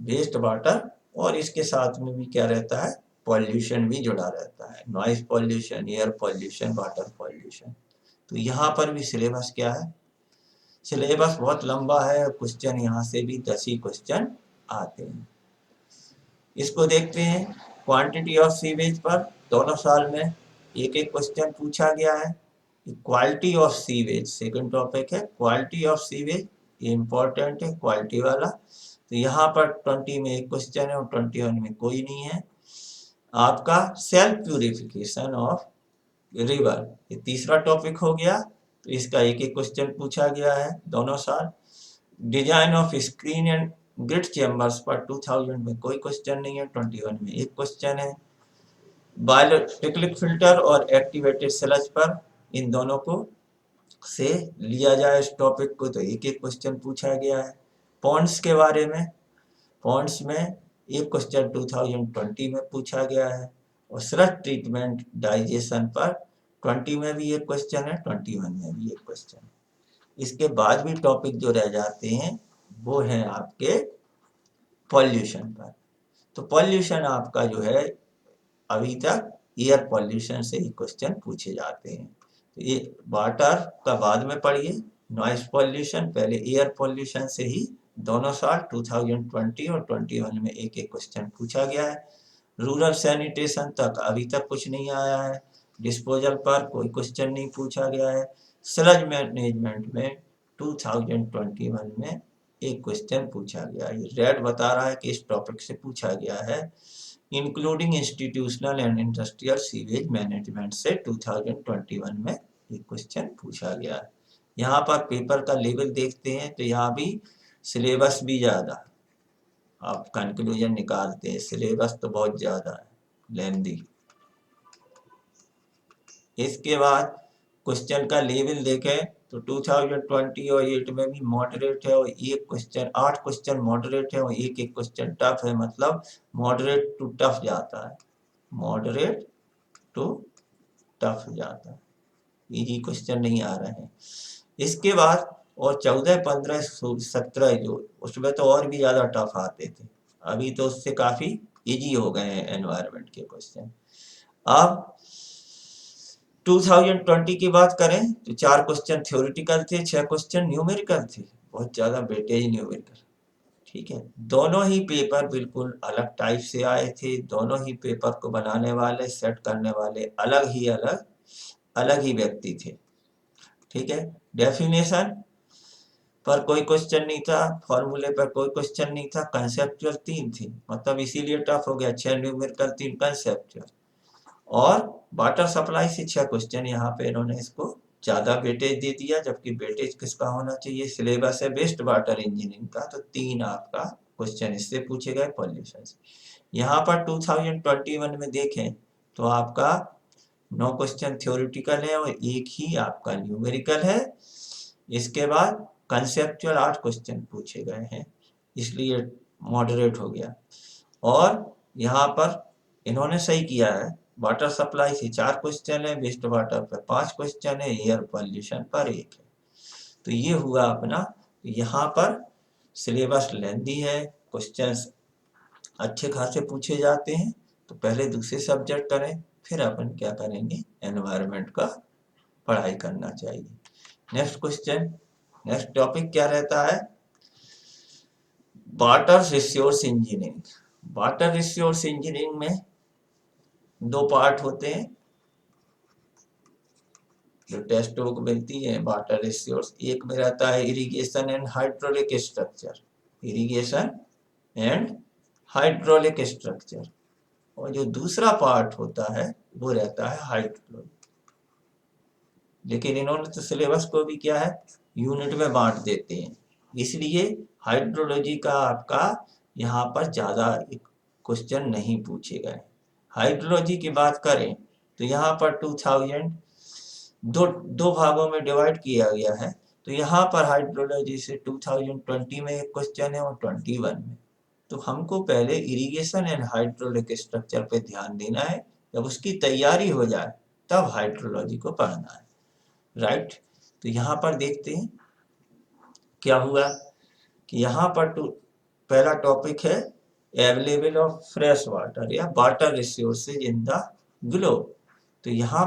Waste water और इसके साथ में भी क्या रहता है, पॉल्यूशन भी जुड़ा रहता है, noise pollution, air pollution, water pollution. तो यहाँ पर भी सिलेबस क्या है, सिलेबस बहुत लंबा है, क्वेश्चन यहाँ से भी 10 ही क्वेश्चन आते हैं। इसको देखते हैं, क्वांटिटी ऑफ सीवेज पर दोनों साल में एक एक क्वेश्चन पूछा गया है। Quality of sewage second topic है, क्वालिटी ऑफ सीवेज, ये इंपॉर्टेंट है क्वालिटी वाला। तो यहाँ पर 20 में एक क्वेश्चन है और 21 में कोई नहीं है। आपका सेल्फ प्यूरिफिकेशन ऑफ रिवर, ये तीसरा टॉपिक हो गया, तो इसका एक एक क्वेश्चन पूछा गया है दोनों साल। Design of screen and grid chambers पर 2000 में कोई क्वेश्चन नहीं है, 21 में एक क्वेश्चन है। बायोटिक्लिक फिल्टर और एक्टिवेटेड स्लज पर इन दोनों को से लिया जाए इस टॉपिक को, तो एक एक क्वेश्चन पूछा गया है। पॉन्ड्स के बारे में, पॉन्ड्स में एक क्वेश्चन 2020 में पूछा गया है, और स्लज ट्रीटमेंट डाइजेशन पर 20 में भी एक क्वेश्चन है, 21 में भी एक क्वेश्चन। इसके बाद भी टॉपिक जो रह जाते हैं वो हैं आपके पॉल्यूशन पर। तो पॉल्यूशन आपका जो है अभी तक एयर पॉल्यूशन से ही क्वेश्चन पूछे जाते हैं। तो ये वाटर का बाद में पढ़िए, नॉइज पॉल्यूशन पहले, एयर पॉल्यूशन से ही दोनों साल 2020 और 21 में एक एक क्वेश्चन पूछा गया है। रूरल सैनिटेशन तक अभी तक कुछ नहीं आया है। डिस्पोजल पर कोई क्वेश्चन नहीं पूछा गया है। स्लज मैनेजमेंट में 2021 में एक क्वेश्चन पूछा गया है। रेड बता रहा है कि इस टॉपिक से पूछा गया है। Including institutional and industrial sewage management से 2021 में एक क्वेश्चन पूछा गया है। यहाँ पर पेपर का लेवल देखते हैं तो यहाँ भी सिलेबस भी ज़्यादा, आप कंक्लूजन निकालते हैं, सिलेबस तो बहुत ज़्यादा है, लेंदी। इसके बाद क्वेश्चन का लेवल देखें तो 2020 और 8 में भी मॉडरेट है, और एक क्वेश्चन 8 क्वेश्चन मॉडरेट है और एक एक क्वेश्चन टफ है, मतलब मॉडरेट टू टफ जाता है, मॉडरेट टू टफ जाता है, इजी क्वेश्चन नहीं आ रहे हैं। इसके बाद और 14, 15, 17 जो उसमें तो और भी ज़्यादा टफ आते थे, अभी तो उससे काफ़ी इजी हो गए हैं एनवायरनमेंट के क्वेश्चन। अब 2020 की बात करें तो 4 क्वेश्चन थ्योरेटिकल थे, 6 क्वेश्चन न्यूमेरिकल थे, बहुत ज़्यादा वेटेज न्यूमेरिकल, ठीक है। दोनों ही पेपर बिल्कुल अलग टाइप से आए थे, दोनों ही पेपर को बनाने वाले, सेट करने वाले अलग ही व्यक्ति थे, ठीक है। डेफिनेशन पर कोई क्वेश्चन नहीं था, फॉर्मूले पर कोई क्वेश्चन नहीं था, कंसेप्चुअल 3 थे, मतलब इसीलिए टफ हो गया, 6 न्यूमेरिकल 3 कंसेप्चुअल। और वाटर सप्लाई से 6 क्वेश्चन यहाँ पे इन्होंने इसको ज़्यादा वेटेज दे दिया, जबकि वेटेज किसका होना चाहिए, सिलेबस है वेस्ट वाटर इंजीनियरिंग का, तो 3 आपका क्वेश्चन इससे पूछे गए पॉल्यूशन से। यहाँ पर 2021 में देखें तो आपका 9 क्वेश्चन थ्योरेटिकल है और एक ही आपका न्यूमेरिकल है। इसके बाद कंसेप्चुअल 8 क्वेश्चन पूछे गए हैं, इसलिए मॉडरेट हो गया। और यहाँ पर इन्होंने सही किया है, वाटर सप्लाई से 4 क्वेश्चन है, वेस्ट वाटर पर 5 क्वेश्चन है, एयर पॉल्यूशन पर 1 है। तो ये हुआ अपना, यहाँ पर सिलेबस लेंदी है, क्वेश्चंस अच्छे खासे पूछे जाते हैं। तो पहले दूसरे सब्जेक्ट करें, फिर अपन क्या करेंगे, एनवायरनमेंट का पढ़ाई करना चाहिए। नेक्स्ट क्वेश्चन, नेक्स्ट टॉपिक क्या रहता है, water resource engineering. Water resource engineering में 2 पार्ट होते हैं, जो टेक्स्ट बुक मिलती है वाटर रिसोर्स। एक में रहता है irrigation and hydraulic structure, irrigation and hydraulic structure, और जो दूसरा पार्ट होता है वो रहता है हाइड्रोलॉजी। लेकिन इन्होंने तो सिलेबस को भी क्या है, यूनिट में बांट देते हैं, इसलिए हाइड्रोलॉजी का आपका यहाँ पर ज़्यादा क्वेश्चन नहीं पूछे गए। हाइड्रोलॉजी की बात करें तो यहाँ पर 2000 दो भागों में डिवाइड किया गया है। तो यहाँ पर हाइड्रोलॉजी से 2020 में एक क्वेश्चन है और 21 में। तो हमको पहले इरिगेशन एंड हाइड्रोलिक स्ट्रक्चर पे ध्यान देना है, जब उसकी तैयारी हो जाए तब हाइड्रोलॉजी को पढ़ना है, राइट। तो यहाँ पर देखते हैं क्या हुआ कि यहाँ पर पहला टॉपिक है अवेलेबल ऑफ फ्रेश वाटर या water resources in the globe. तो यहाँ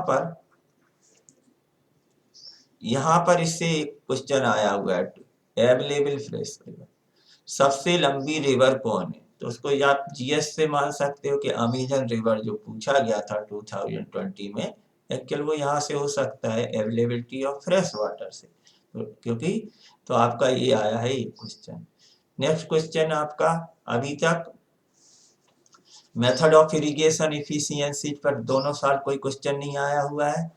पर इससे एक क्वेश्चन आया हुआ है, अवेलेबल फ्रेश रिवर, सबसे लंबी रिवर कौन है? तो उसको आप जीएस से मान सकते हो कि अमेजन रिवर जो पूछा गया था 2020 में, एक्चुअल वो यहाँ से हो सकता है अवेलेबिलिटी ऑफ फ्रेश वाटर से, क्योंकि तो आपका ये आया है ये क्वेश्चन। नेक्स्ट क्वेश्चन आपका अभी तक मेथड ऑफ इरिगेशन इफिशियंसी पर दोनों साल कोई क्वेश्चन नहीं आया हुआ है।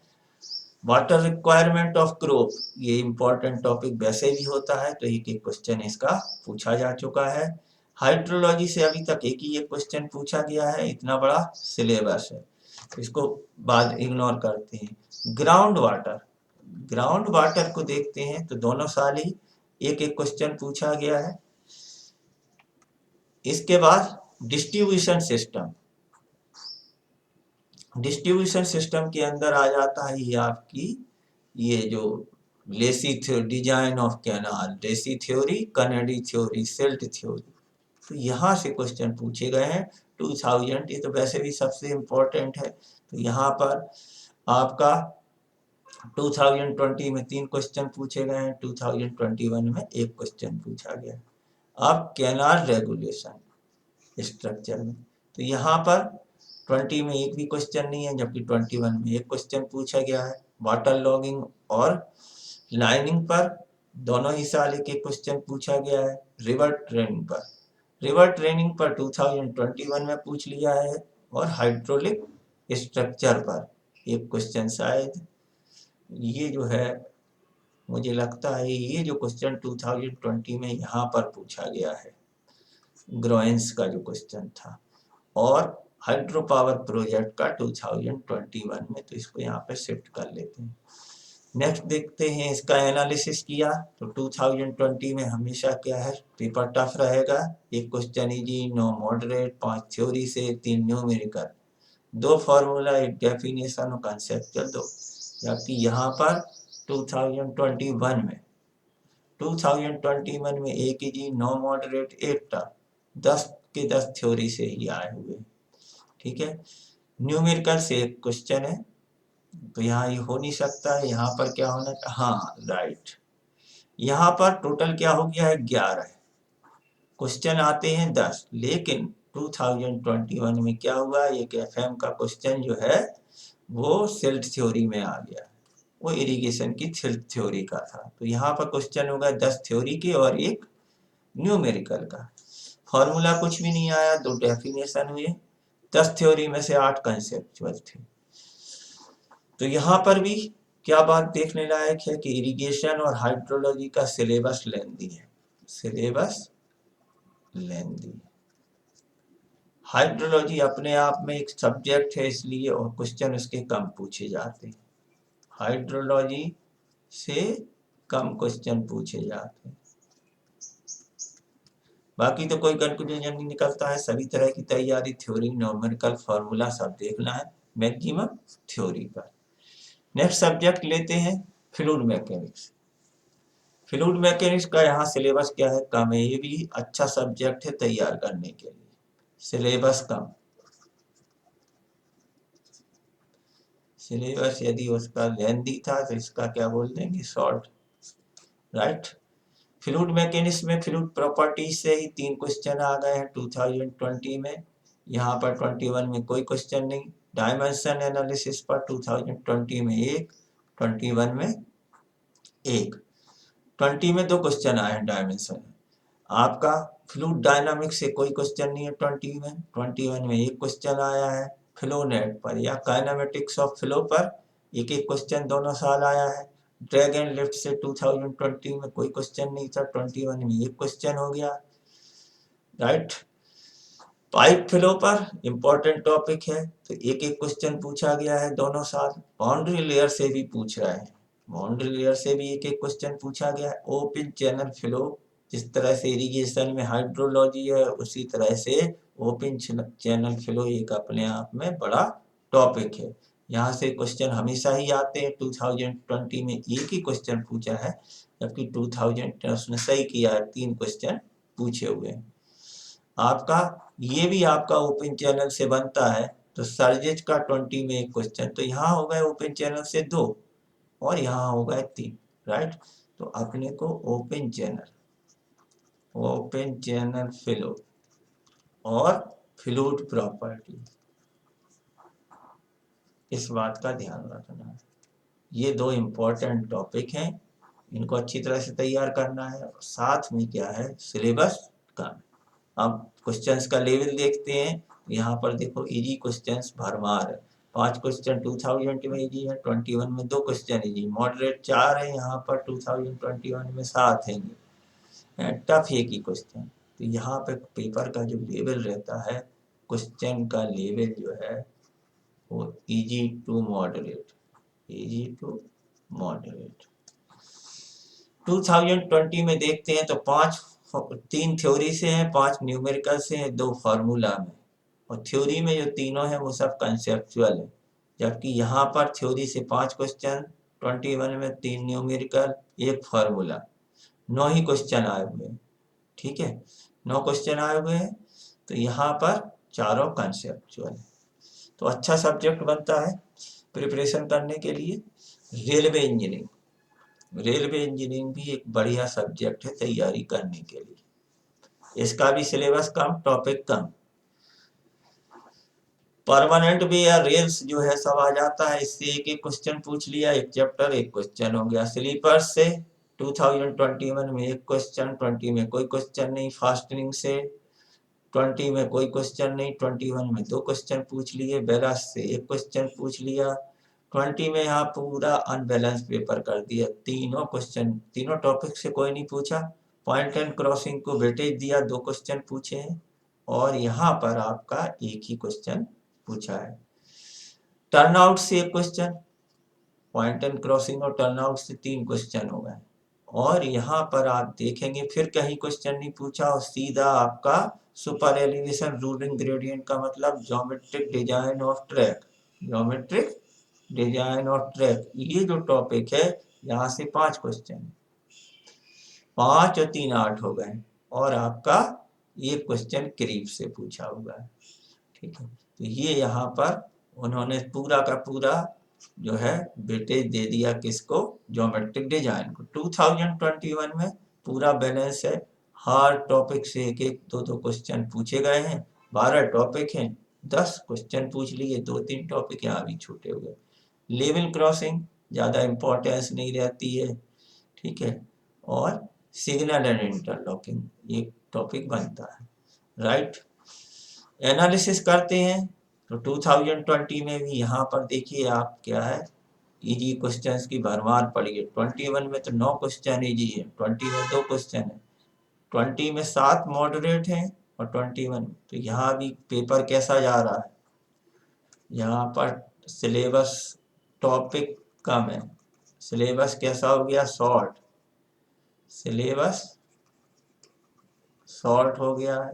वाटर रिक्वायरमेंट ऑफ क्रॉप, ये इंपॉर्टेंट टॉपिक वैसे भी होता है, तो एक क्वेश्चन इसका पूछा जा चुका है। हाइड्रोलॉजी से अभी तक एक ही ये क्वेश्चन पूछा गया है, इतना बड़ा सिलेबस है, इसको बाद इग्नोर करते हैं। ग्राउंड वाटर को देखते हैं तो दोनों साल ही एक क्वेश्चन पूछा गया है। इसके बाद डिस्ट्रीब्यूशन सिस्टम के अंदर आ जाता है ये आपकी ये जो Lacey design of canal, Lacey theory, Kennedy theory, silt theory, तो यहाँ से क्वेश्चन पूछे गए हैं 2000। ये तो वैसे भी सबसे इम्पोर्टेंट है। तो यहाँ पर आपका 2020 में 3 क्वेश्चन पूछे गए हैं, 2021 में 1 क्वेश्चन पूछा गया। अब कैनाल रेगुलेशन स्ट्रक्चर में, तो यहाँ पर 20 में एक भी क्वेश्चन नहीं है, जबकि 21 में 1 क्वेश्चन पूछा गया है। वाटर लॉगिंग और लाइनिंग पर दोनों ही साल एक क्वेश्चन पूछा गया है। रिवर ट्रेनिंग पर 2021 में पूछ लिया है, और हाइड्रोलिक स्ट्रक्चर पर एक क्वेश्चन शायद ये जो है, मुझे लगता है ये जो क्वेश्चन 2020 में यहाँ पर पूछा गया है, ग्रोइंस का जो क्वेश्चन था, और हाइड्रो पावर प्रोजेक्ट का 2021 में, तो इसको यहाँ पे शिफ्ट कर लेते हैं। नेक्स्ट देखते हैं इसका एनालिसिस किया तो 2020 में हमेशा क्या है, पेपर टफ रहेगा। एक क्वेश्चन इजी, 9 मॉडरेट, 5 थ्योरी से, 3 न्यूमेरिकल, 2 फॉर्मूला, 1 डेफिनेशन और कंसेप्चुअल 2। जबकि यहाँ पर 2021 में 1 इजी, 9 मॉडरेट, 1 टफ, 10 के 10 थ्योरी से ही आए हुए। ठीक है, न्यूमेरिकल से एक क्वेश्चन है, तो यहाँ ये हो नहीं सकता है। यहाँ पर क्या होना, हाँ राइट, यहाँ पर टोटल क्या हो गया है 11 क्वेश्चन आते हैं 10, लेकिन 2021 में क्या हुआ, एक एफएम का क्वेश्चन जो है वो सिल्ट थ्योरी में आ गया, वो इरिगेशन की सिल्ट थ्योरी का था। तो यहाँ पर क्वेश्चन होगा 10 थ्योरी के और 1 न्यूमेरिकल का। फॉर्मूला कुछ भी नहीं आया, 2 डेफिनेशन हुए, 10 थ्योरी में से 8 कंसेप्चुअल थे। तो यहाँ पर भी क्या बात देखने लायक है कि इरिगेशन और हाइड्रोलॉजी का सिलेबस लेंदी है, हाइड्रोलॉजी अपने आप में एक सब्जेक्ट है, इसलिए और क्वेश्चन उसके कम पूछे जाते हैं, हाइड्रोलॉजी से कम क्वेश्चन पूछे जाते हैं। बाकी तो कोई कंक्लूजन नहीं निकलता है, सभी तरह की तैयारी थ्योरी, न्यूमेरिकल, फॉर्मूला सब देखना है, मैक्सिमम थ्योरी पर। नेक्स्ट सब्जेक्ट लेते हैं फ्लूइड मैकेनिक्स का यहाँ सिलेबस क्या है, कम है, ये भी अच्छा सब्जेक्ट है तैयार करने के लिए, सिलेबस कम, सिलेबस यदि उसका लेंथी था तो इसका क्या बोल देंगे, शॉर्ट, राइट। फ्लूइड मैकेनिक्स में फ्लूइड प्रॉपर्टीज से ही 3 क्वेश्चन आ गए हैं 2020 में, यहाँ पर 21 में कोई क्वेश्चन नहीं। डायमेंशन एनालिसिस पर 2020 में 1, 21 में 1, 20 में 2 क्वेश्चन आए हैं डायमेंशन। आपका फ्लूइड डायनामिक्स से कोई क्वेश्चन नहीं है 20 में, 21 में 1 क्वेश्चन आया है। फ्लो नेट पर या काइनेमेटिक्स ऑफ फ्लो पर एक क्वेश्चन दोनों साल आया है। ड्रैग एंड लिफ्ट से 2020 में कोई क्वेश्चन नहीं था, 21 में 1 क्वेश्चन हो गया, राइट। पाइप फ्लो पर इंपॉर्टेंट टॉपिक है, तो एक क्वेश्चन पूछा गया है दोनों साल। बाउंड्री लेयर से भी पूछ रहे हैं, बाउंड्री लेयर से भी एक क्वेश्चन पूछा गया है। ओपन चैनल फ्लो, जिस तरह से इरिगेशन में हाइड्रोलॉजी है, उसी तरह से ओपन चैनल फ्लो एक अपने आप में बड़ा टॉपिक है। यहाँ से क्वेश्चन हमेशा ही आते हैं। 2020 में एक ही क्वेश्चन पूछा है, जबकि 2000 उसने सही किया है, 3 क्वेश्चन पूछे हुए हैं। आपका ये भी आपका ओपन चैनल से बनता है, तो सर्जिट का 20 में एक क्वेश्चन, तो यहाँ हो गए ओपन चैनल से 2 और यहाँ हो गए 3, राइट। तो अपने को ओपन चैनल फ्लो और फ्लूइड प्रॉपर्टी, इस बात का ध्यान रखना है। ये 2 इम्पोर्टेंट टॉपिक हैं, इनको अच्छी तरह से तैयार करना है। और साथ में क्या है, सिलेबस का। अब क्वेश्चंस का लेवल देखते हैं। यहाँ पर देखो इजी क्वेश्चंस भरमार है। 5 क्वेश्चन 2020 में इजी है, 21 में 2 क्वेश्चन इजी, मॉडरेट 4 है, यहाँ पर 2021 में 7 है। टफ है की क्वेश्चन। तो यहाँ पे पेपर का जो लेवल रहता है, क्वेश्चन का लेवल जो है वो इजी टू मॉडरेट, 2020 में देखते हैं तो 3 थ्योरी से हैं, 5 न्यूमेरिकल से हैं, 2 फार्मूला में। और थ्योरी में जो तीनों हैं वो सब कंसेप्चुअल है, जबकि यहाँ पर थ्योरी से 5 क्वेश्चन, 21 में 3 न्यूमेरिकल, 1 फार्मूला, 9 ही क्वेश्चन आए हुए हैं। ठीक है, 9 क्वेश्चन आए हुए हैं, तो यहाँ पर चारों कंसेप्चुअल है। तो अच्छा सब्जेक्ट बनता है प्रिपरेशन करने के लिए। रेलवे इंजीनियरिंग भी एक बढ़िया सब्जेक्ट है तैयारी करने के लिए। इसका भी सिलेबस कम, टॉपिक कम। परमानेंट भी या रेल्स जो है सब आ जाता है, इससे एक एक क्वेश्चन पूछ लिया, एक चैप्टर एक क्वेश्चन हो गया। स्लीपर से 2021 में एक क्वेश्चन, 20 में कोई क्वेश्चन नहीं। फास्टनिंग से 20 में कोई क्वेश्चन नहीं, 21 में 2 क्वेश्चन पूछ लिए। बैलेंस से एक क्वेश्चन पूछ लिया, 20 में यहाँ पूरा अनबैलेंस पेपर कर दिया। तीनों क्वेश्चन, तीनों टॉपिक से कोई नहीं पूछा। पॉइंट एंड क्रॉसिंग को वेटेज दिया, 2 क्वेश्चन पूछे हैं, और यहाँ पर आपका एक ही क्वेश्चन पूछा है। टर्नआउट से एक क्वेश्चन, पॉइंट एंड क्रॉसिंग और टर्नआउट से 3 क्वेश्चन हो गए। और यहाँ पर आप देखेंगे फिर कहीं क्वेश्चन नहीं पूछा, और सीधा आपका सुपर एलिवेशन रूलिंग ग्रेडियंट का मतलब ज्योमेट्रिक डिजाइन ऑफ ट्रैक, ये जो टॉपिक है, यहाँ से 5 क्वेश्चन, 5 और 3 8 हो गए, और आपका ये क्वेश्चन करीब से पूछा हुआ है। ठीक है, तो ये यहाँ पर उन्होंने पूरा का पूरा जो है वेटेज दे दिया किसको, ज्योमेट्रिक डिजाइन को। 2021 में पूरा बैलेंस है, हर टॉपिक से एक एक 2 क्वेश्चन पूछे गए हैं। 12 टॉपिक हैं, 10 क्वेश्चन पूछ लिए, 2-3 टॉपिक यहाँ भी छूटे हुए। लेवल क्रॉसिंग ज़्यादा इम्पोर्टेंस नहीं रहती है, ठीक है, और सिग्नल एंड इंटरलॉकिंग ये टॉपिक बनता है, राइट। एनालिसिस करते हैं तो 2020 में भी यहाँ पर देखिए आप क्या है, इजी क्वेश्चंस की भरमार पड़ी है। 21 में तो 9 क्वेश्चन इजी है, 20 में 2 क्वेश्चन है, 20 में 7 मॉडरेट हैं, और 21 में। तो यहाँ भी पेपर कैसा जा रहा है, यहाँ पर सिलेबस टॉपिक कम है, सिलेबस कैसा हो गया, सिलेबस शॉर्ट हो गया है।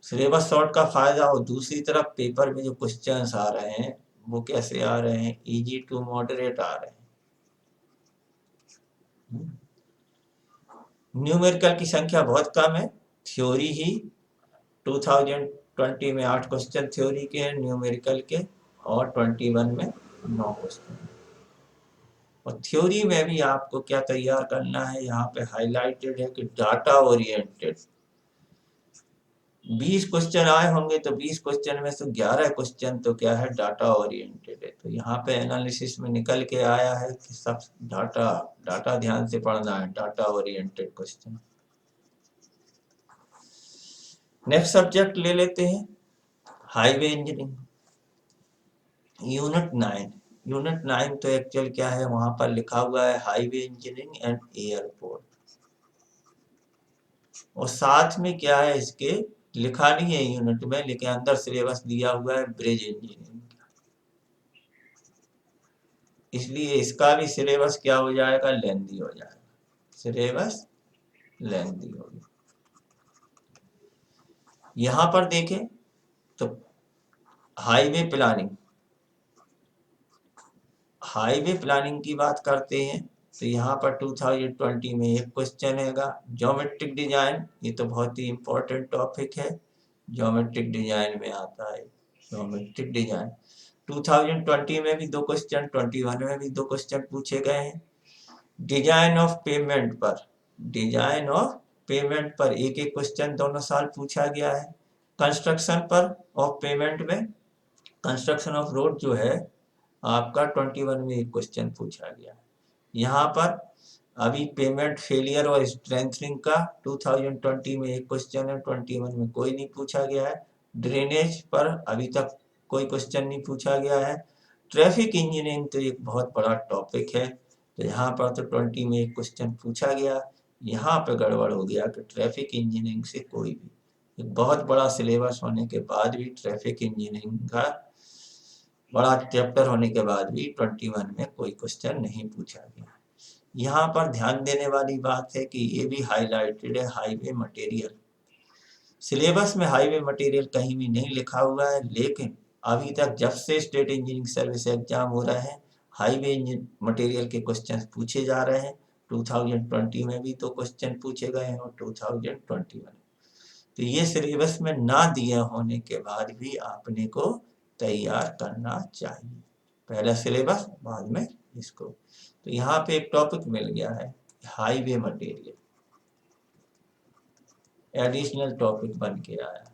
सिलेबस शॉर्ट का फायदा, और दूसरी तरफ पेपर में जो क्वेश्चंस आ रहे हैं वो कैसे आ रहे हैं, इजी टू मॉडरेट आ रहे हैं। न्यूमेरिकल की संख्या बहुत कम है, थ्योरी ही 2020 में 8 क्वेश्चन थ्योरी के हैं न्यूमेरिकल के, और 21 में 9 क्वेश्चन। और थ्योरी में भी आपको क्या तैयार करना है, यहाँ पे हाईलाइटेड है कि डाटा ओरिएंटेड। 20 क्वेश्चन आए होंगे तो 20 क्वेश्चन में से 11 क्वेश्चन तो क्या है, डाटा ओरिएंटेड है। तो यहाँ पे एनालिसिस में निकल के आया है कि सब डाटा ध्यान से पढ़ना है, data oriented question. Next subject ले लेते हैं, हाईवे इंजीनियरिंग, यूनिट 9 तो एक्चुअल क्या है, वहां पर लिखा हुआ है हाईवे इंजीनियरिंग एंड एयरपोर्ट, और साथ में क्या है, इसके लिखा नहीं है यूनिट में, लेकिन अंदर सिलेबस दिया हुआ है ब्रिज इंजीनियरिंग, इसलिए इसका भी सिलेबस क्या हो जाएगा, लेंदी हो जाएगा, सिलेबस लेंदी होगी। यहाँ पर देखें तो हाईवे प्लानिंग, हाईवे प्लानिंग की बात करते हैं तो यहाँ पर 2020 में एक क्वेश्चन हैगा। ज्योमेट्रिक डिजाइन, ये तो बहुत ही इंपॉर्टेंट टॉपिक है, ज्योमेट्रिक डिजाइन में आता है। ज्योमेट्रिक डिजाइन 2020 में भी 2 क्वेश्चन, 21 में भी 2 क्वेश्चन पूछे गए हैं। डिजाइन ऑफ पेमेंट पर, डिजाइन ऑफ पेमेंट पर एक एक क्वेश्चन दोनों साल पूछा गया है। कंस्ट्रक्शन पर ऑफ पेमेंट में, कंस्ट्रक्शन ऑफ रोड जो है आपका 21 में एक क्वेश्चन पूछा गया है। यहाँ पर अभी पेमेंट फेलियर और स्ट्रेंथनिंग का 2020 में एक क्वेश्चन है, 21 में कोई नहीं पूछा गया है। ड्रेनेज पर अभी तक कोई क्वेश्चन नहीं पूछा गया है। ट्रैफिक इंजीनियरिंग तो एक बहुत बड़ा टॉपिक है, तो यहाँ पर तो 20 में एक क्वेश्चन पूछा गया। यहाँ पे गड़बड़ हो गया कि ट्रैफिक इंजीनियरिंग से कोई भी, एक बहुत बड़ा सिलेबस होने के बाद भी, ट्रैफिक इंजीनियरिंग का बड़ा चैप्टर होने के बाद भी 21 में कोई क्वेश्चन नहीं पूछा गया। यहाँ पर ध्यान देने वाली बात है कि ये भी हाईलाइटेड है, हाईवे मटेरियल। सिलेबस में हाईवे मटेरियल कहीं भी नहीं लिखा हुआ है, लेकिन अभी तक जब से स्टेट इंजीनियरिंग सर्विस एग्जाम हो रहे हैं, हाईवे मटेरियल के क्वेश्चन पूछे जा रहे हैं। 2020 में भी 2 क्वेश्चन पूछे गए हैं और 2021 में। तो ये सिलेबस में ना दिए होने के बाद भी आपने को तैयार करना चाहिए, पहला सिलेबस बाद में इसको। तो यहाँ पे एक टॉपिक मिल गया है, हाईवे मटेरियल, एडिशनल टॉपिक बन के आया,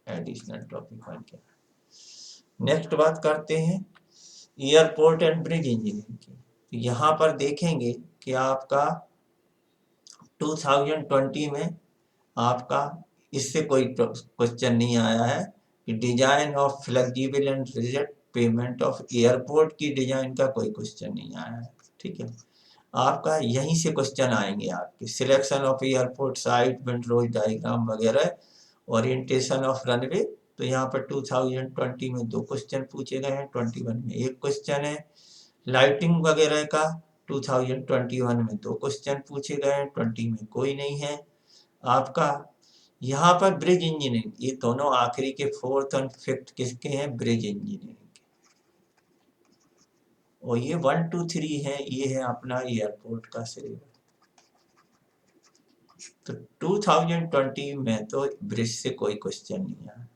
एडिशनल टॉपिक बन के आया। नेक्स्ट बात करते हैं एयरपोर्ट एंड ब्रिज इंजीनियरिंग की। तो यहाँ पर देखेंगे कि आपका 2020 में आपका इससे कोई क्वेश्चन नहीं आया है कि design of flexible and rigid payment of airport की डिजाइन का कोई क्वेश्चन नहीं आया है। ठीक है, आपका यहीं से क्वेश्चन आएंगे आपके, selection of airport site, wind road diagram वगैरह, ओरिएंटेशन ऑफ रनवे। तो यहाँ पर 2020 में 2 क्वेश्चन पूछे गए हैं, 21 में एक क्वेश्चन है। लाइटिंग वगैरह का 2021 में 2 क्वेश्चन पूछे गए हैं, 20 में कोई नहीं है। आपका यहाँ पर ब्रिज इंजीनियरिंग, ये दोनों आखिरी के 4th और 5th किसके हैं, ब्रिज इंजीनियरिंग के। और ये 1 2 3 है, ये है अपना एयरपोर्ट का सिलेबस। तो 2020 में तो ब्रिज से कोई क्वेश्चन नहीं आया,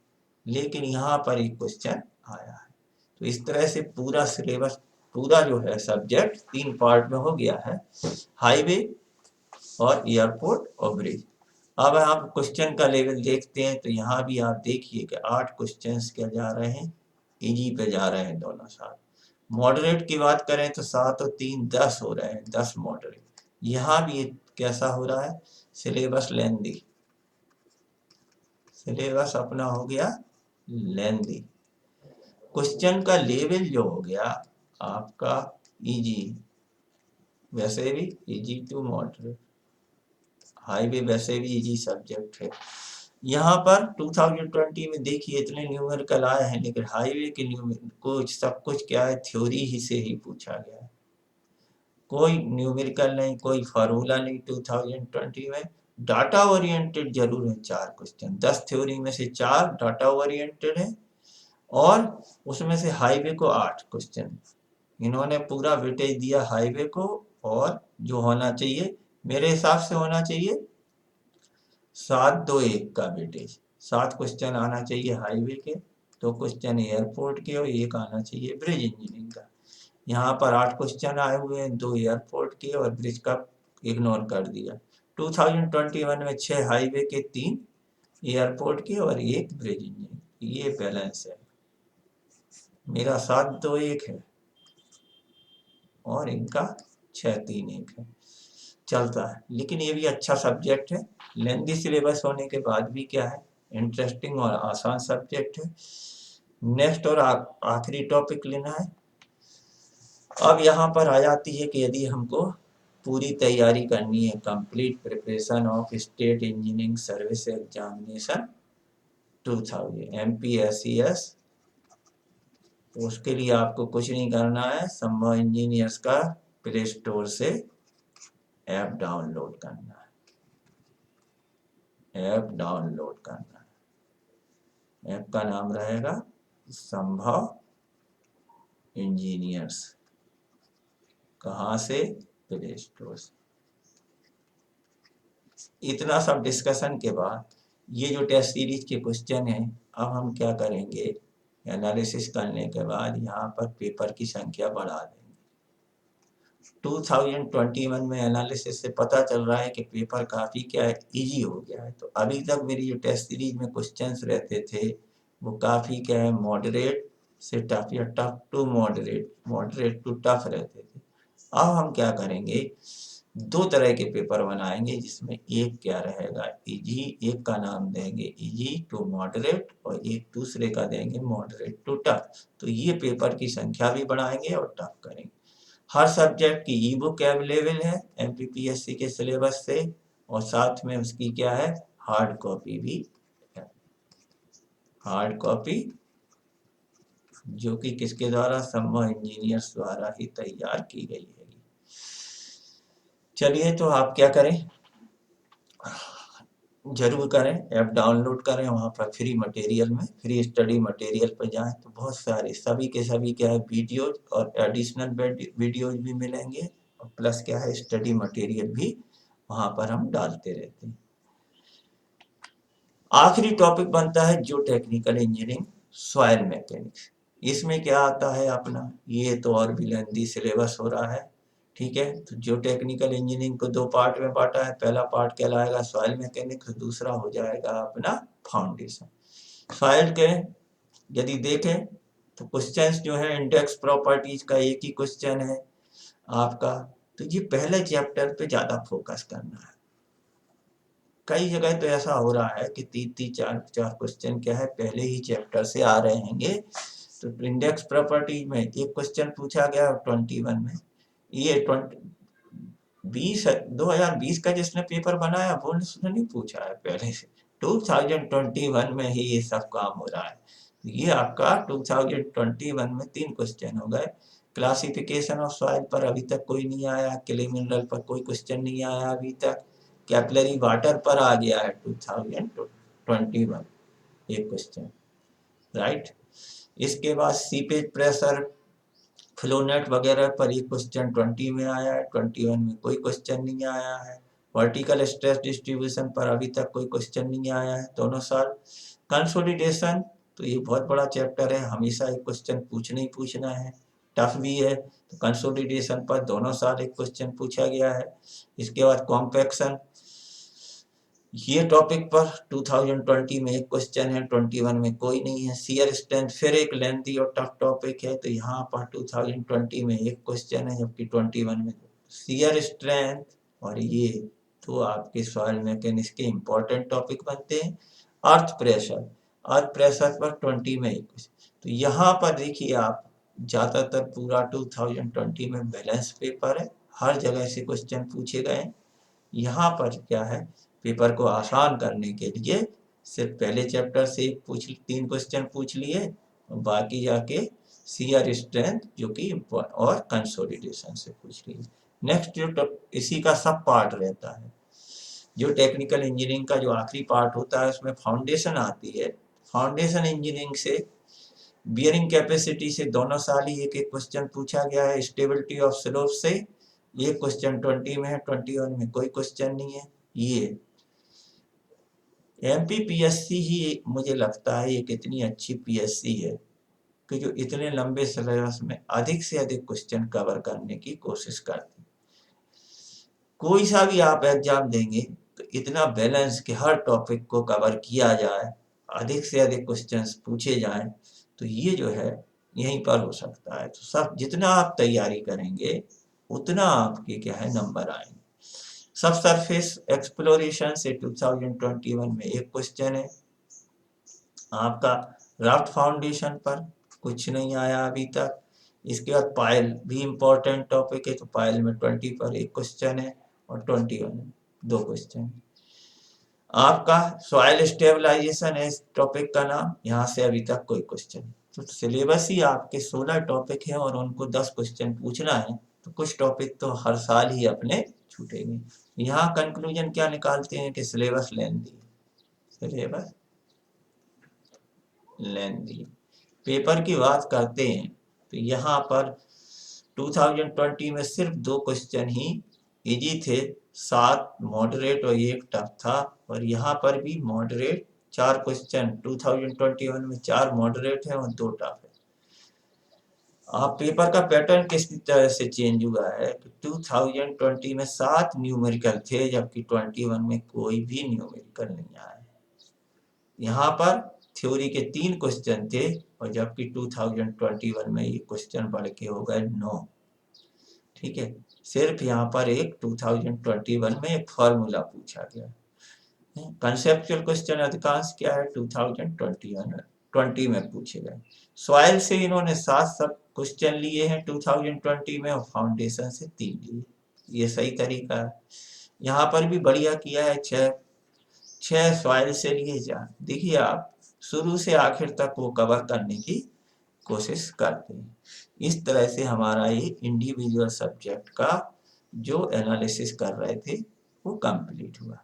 लेकिन यहाँ पर एक क्वेश्चन आया है। तो इस तरह से पूरा सिलेबस, पूरा जो है सब्जेक्ट 3 पार्ट में हो गया है, हाईवे और एयरपोर्ट और ब्रिज। अब आप क्वेश्चन का लेवल देखते हैं तो यहाँ भी आप देखिए कि 8 क्वेश्चंस क्या जा रहे हैं, इजी पे जा रहे हैं दोनों साथ। मॉडरेट की बात करें तो 7 और 3 10 हो रहे हैं, 10 मॉडरेट। यहाँ भी कैसा हो रहा है, सिलेबस लेंदी, सिलेबस अपना हो गया लेंदी। क्वेश्चन का लेवल जो हो गया आपका इजी, वैसे भी इजी टू मॉडरेट, हाईवे वैसे भी इजी सब्जेक्ट है। यहाँ पर 2020 में देखिए इतने न्यूमेरिकल आए हैं, लेकिन हाईवे के न्यूमेरिकल सब कुछ क्या है, थ्योरी ही से ही पूछा गया है, कोई न्यूमेरिकल नहीं, कोई फार्मूला नहीं। 2020 में डाटा ओरिएंटेड जरूर है, 4 क्वेश्चन, 10 थ्योरी में से 4 डाटा ओरिएंटेड है, और उसमें से हाईवे को 8 क्वेश्चन। इन्होंने पूरा वेटेज दिया हाईवे को, और जो होना चाहिए मेरे हिसाब से होना चाहिए 7 2 1 का वेटेज, 7 क्वेश्चन आना चाहिए हाईवे के, 2 क्वेश्चन एयरपोर्ट के और 1 आना चाहिए ब्रिज इंजीनियरिंग का। यहाँ पर 8 क्वेश्चन आए हुए हैं, 2 एयरपोर्ट के और ब्रिज का इग्नोर कर दिया। 2021 में 6 हाईवे के, 3 एयरपोर्ट के और 1 ब्रिज इंजीनियरिंग, ये बैलेंस है। मेरा 7 2 1 है और इनका 6 3 1 है, चलता है। लेकिन ये भी अच्छा सब्जेक्ट है, लेंदी सिलेबस होने के बाद भी क्या है, इंटरेस्टिंग और आसान सब्जेक्ट है। नेक्स्ट और आखिरी टॉपिक लेना है। अब यहाँ पर आ जाती है कि यदि हमको पूरी तैयारी करनी है, complete preparation of state engineering service examination 2000 MPSES, तो उसके लिए आपको कुछ नहीं करना है, संभव इंजीनियर्स का प्ले स्टोर से ऐप डाउनलोड करना है, ऐप डाउनलोड करना है। ऐप का नाम रहेगा संभव इंजीनियर्स। कहाँ से? प्ले स्टोर से। इतना सब डिस्कशन के बाद ये जो टेस्ट सीरीज के क्वेश्चन है, अब हम क्या करेंगे, एनालिसिस करने के बाद यहाँ पर पेपर की संख्या बढ़ा देंगे। 2021 में एनालिसिस से पता चल रहा है कि पेपर काफ़ी क्या है, इजी हो गया है। तो अभी तक मेरी जो टेस्ट सीरीज में क्वेश्चंस रहते थे वो काफ़ी क्या है, मॉडरेट से टफ या tough to moderate, moderate to tough रहते थे। अब हम क्या करेंगे, दो तरह के पेपर बनाएंगे, जिसमें एक क्या रहेगा, इजी, एक का नाम देंगे इजी टू मॉडरेट और एक दूसरे का देंगे मॉडरेट टू टफ। तो ये पेपर की संख्या भी बढ़ाएंगे और टफ करेंगे। हर सब्जेक्ट की ई बुक अवेलेबल है एमपीपीएससी के सिलेबस से, और साथ में उसकी क्या है, हार्ड कॉपी भी है। हार्ड कॉपी जो कि किसके द्वारा, संभव इंजीनियर्स द्वारा ही तैयार की गई है। चलिए, तो आप क्या करें, जरूर करें, ऐप डाउनलोड करें, वहाँ पर फ्री मटेरियल में, फ्री स्टडी मटेरियल पर जाएं तो बहुत सारे सभी के सभी क्या है, वीडियोज और एडिशनल वीडियोज भी मिलेंगे, और प्लस क्या है, स्टडी मटेरियल भी वहाँ पर हम डालते रहते हैं। आखिरी टॉपिक बनता है जो टेक्निकल इंजीनियरिंग सॉइल मैकेनिक्स। इसमें क्या आता है अपना, ये तो और भी लेंथी सिलेबस हो रहा है, ठीक है। तो जो टेक्निकल इंजीनियरिंग को दो पार्ट में बांटा है, पहला पार्ट कहलाएगा सॉइल मैकेनिक्स, दूसरा हो जाएगा अपना फाउंडेशन। सॉइल के यदि देखें तो क्वेश्चंस जो है, इंडेक्स प्रॉपर्टीज का एक ही क्वेश्चन है आपका, तो ये पहले चैप्टर पे ज्यादा फोकस करना है। कई जगह तो ऐसा हो रहा है कि 3-3 4-4 क्वेश्चन क्या है, पहले ही चैप्टर से आ रहे हैंगे। तो इंडेक्स प्रॉपर्टी में एक क्वेश्चन पूछा गया 21 में, ये 2020 का जिसने पेपर बनाया वो उसने नहीं पूछा है पहले से, 2021 में ही ये सब काम हो रहा है। ये आपका 2021 में 3 क्वेश्चन हो गए। क्लासिफिकेशन ऑफ सॉइल पर अभी तक कोई नहीं आया, क्ले मिनरल पर कोई क्वेश्चन नहीं आया अभी तक, कैपिलरी वाटर पर आ गया है 2021 एक क्वेश्चन, राइट। इसके बाद सीपेज प्रेशर, फ्लोनेट वगैरह पर एक क्वेश्चन 20 में आया है, 21 में कोई क्वेश्चन नहीं आया है। वर्टिकल स्ट्रेस डिस्ट्रीब्यूशन पर अभी तक कोई क्वेश्चन नहीं आया है दोनों साल। कंसोलिडेशन तो ये बहुत बड़ा चैप्टर है, हमेशा एक क्वेश्चन पूछना ही पूछना है, टफ भी है। तो कंसोलिडेशन पर दोनों साल एक क्वेश्चन पूछा गया है। इसके बाद कॉम्पैक्शन, ये टॉपिक पर 2020 में एक क्वेश्चन है, 21 में कोई नहीं है। शियर स्ट्रेंथ फिर एक लेंथी और टफ टॉपिक है, तो यहाँ पर 2020 में एक क्वेश्चन है, जबकि 21 में शियर स्ट्रेंथ, और ये तो आपके सॉइल मैकेनिक्स के इंपॉर्टेंट टॉपिक बनते हैं। अर्थ प्रेशर, अर्थ प्रेशर पर 20 में एक क्वेश्चन। तो यहाँ पर देखिए आप, ज्यादातर पूरा 2020 में बैलेंस पेपर है, हर जगह से क्वेश्चन पूछे गए। यहाँ पर क्या है, पेपर को आसान करने के लिए सिर्फ पहले चैप्टर से 3 क्वेश्चन पूछ लिए, और बाकी जाके शियर स्ट्रेंथ जो कि और कंसोलिडेशन से पूछ लिए। नेक्स्ट जो इसी का सब पार्ट रहता है, जो टेक्निकल इंजीनियरिंग का जो आखिरी पार्ट होता है उसमें फाउंडेशन आती है। फाउंडेशन इंजीनियरिंग से बियरिंग कैपेसिटी से दोनों साल ही एक एक क्वेश्चन पूछा गया है। स्टेबिलिटी ऑफ स्लोप से ये क्वेश्चन 20 में है, 21 में कोई क्वेश्चन नहीं है। ये एमपीपीएससी ही मुझे लगता है एक इतनी अच्छी पीएससी है कि जो इतने लंबे सिलेबस में अधिक से अधिक क्वेश्चन कवर करने की कोशिश करती। कोई सा भी आप एग्जाम देंगे तो इतना बैलेंस के हर टॉपिक को कवर किया जाए, अधिक से अधिक क्वेश्चंस पूछे जाएं, तो ये जो है यहीं पर हो सकता है। तो सब जितना आप तैयारी करेंगे उतना आपके क्या है नंबर आएंगे। सब सरफेस एक्सप्लोरेशन से 2021 में एक क्वेश्चन है आपका। राफ्ट फाउंडेशन पर कुछ नहीं आया अभी तक। इसके बाद पायल भी इम्पोर्टेंट टॉपिक है, तो पायल में 20 पर एक क्वेश्चन है और 21 में 2 क्वेश्चन। आपका सॉइल स्टेबलाइजेशन है इस टॉपिक का नाम, यहाँ से अभी तक कोई क्वेश्चन। तो सिलेबस ही आपके 16 टॉपिक है और उनको 10 क्वेश्चन पूछना है, तो कुछ टॉपिक तो हर साल ही अपने छूटेंगे। यहाँ कंक्लूजन क्या निकालते हैं कि syllabus lengthy, syllabus lengthy. Paper की बात करते हैं तो यहाँ पर 2020 में सिर्फ 2 क्वेश्चन ही इजी थे, 7 मॉडरेट और 1 टफ था। और यहाँ पर भी मॉडरेट 4 क्वेश्चन 2021 में 4 मॉडरेट है और 2 टफ है। आप पेपर का पैटर्न किस तरह से चेंज हुआ है कि 2020 में 7 न्यूमेरिकल थे जबकि 21 में कोई भी न्यूमेरिकल नहीं आया। यहाँ पर थ्योरी के 3 क्वेश्चन थे और जबकि 2021 में ये क्वेश्चन बढ़ के हो गए 9। ठीक है, सिर्फ यहाँ पर एक 2021 में एक फॉर्मूला पूछा गया। कंसेप्चुअल क्वेश्चन अधिकांश क्या है 2020 में पूछे गए। सॉइल से इन्होंने 7 सब क्वेश्चन लिए हैं 2020 में और फाउंडेशन से 3 लिए। ये सही तरीका है। यहाँ पर भी बढ़िया किया है, 6 सॉइल से लिए जा। देखिए आप शुरू से आखिर तक वो कवर करने की कोशिश करते हैं। इस तरह से हमारा ये इंडिविजुअल सब्जेक्ट का जो एनालिसिस कर रहे थे वो कंप्लीट हुआ।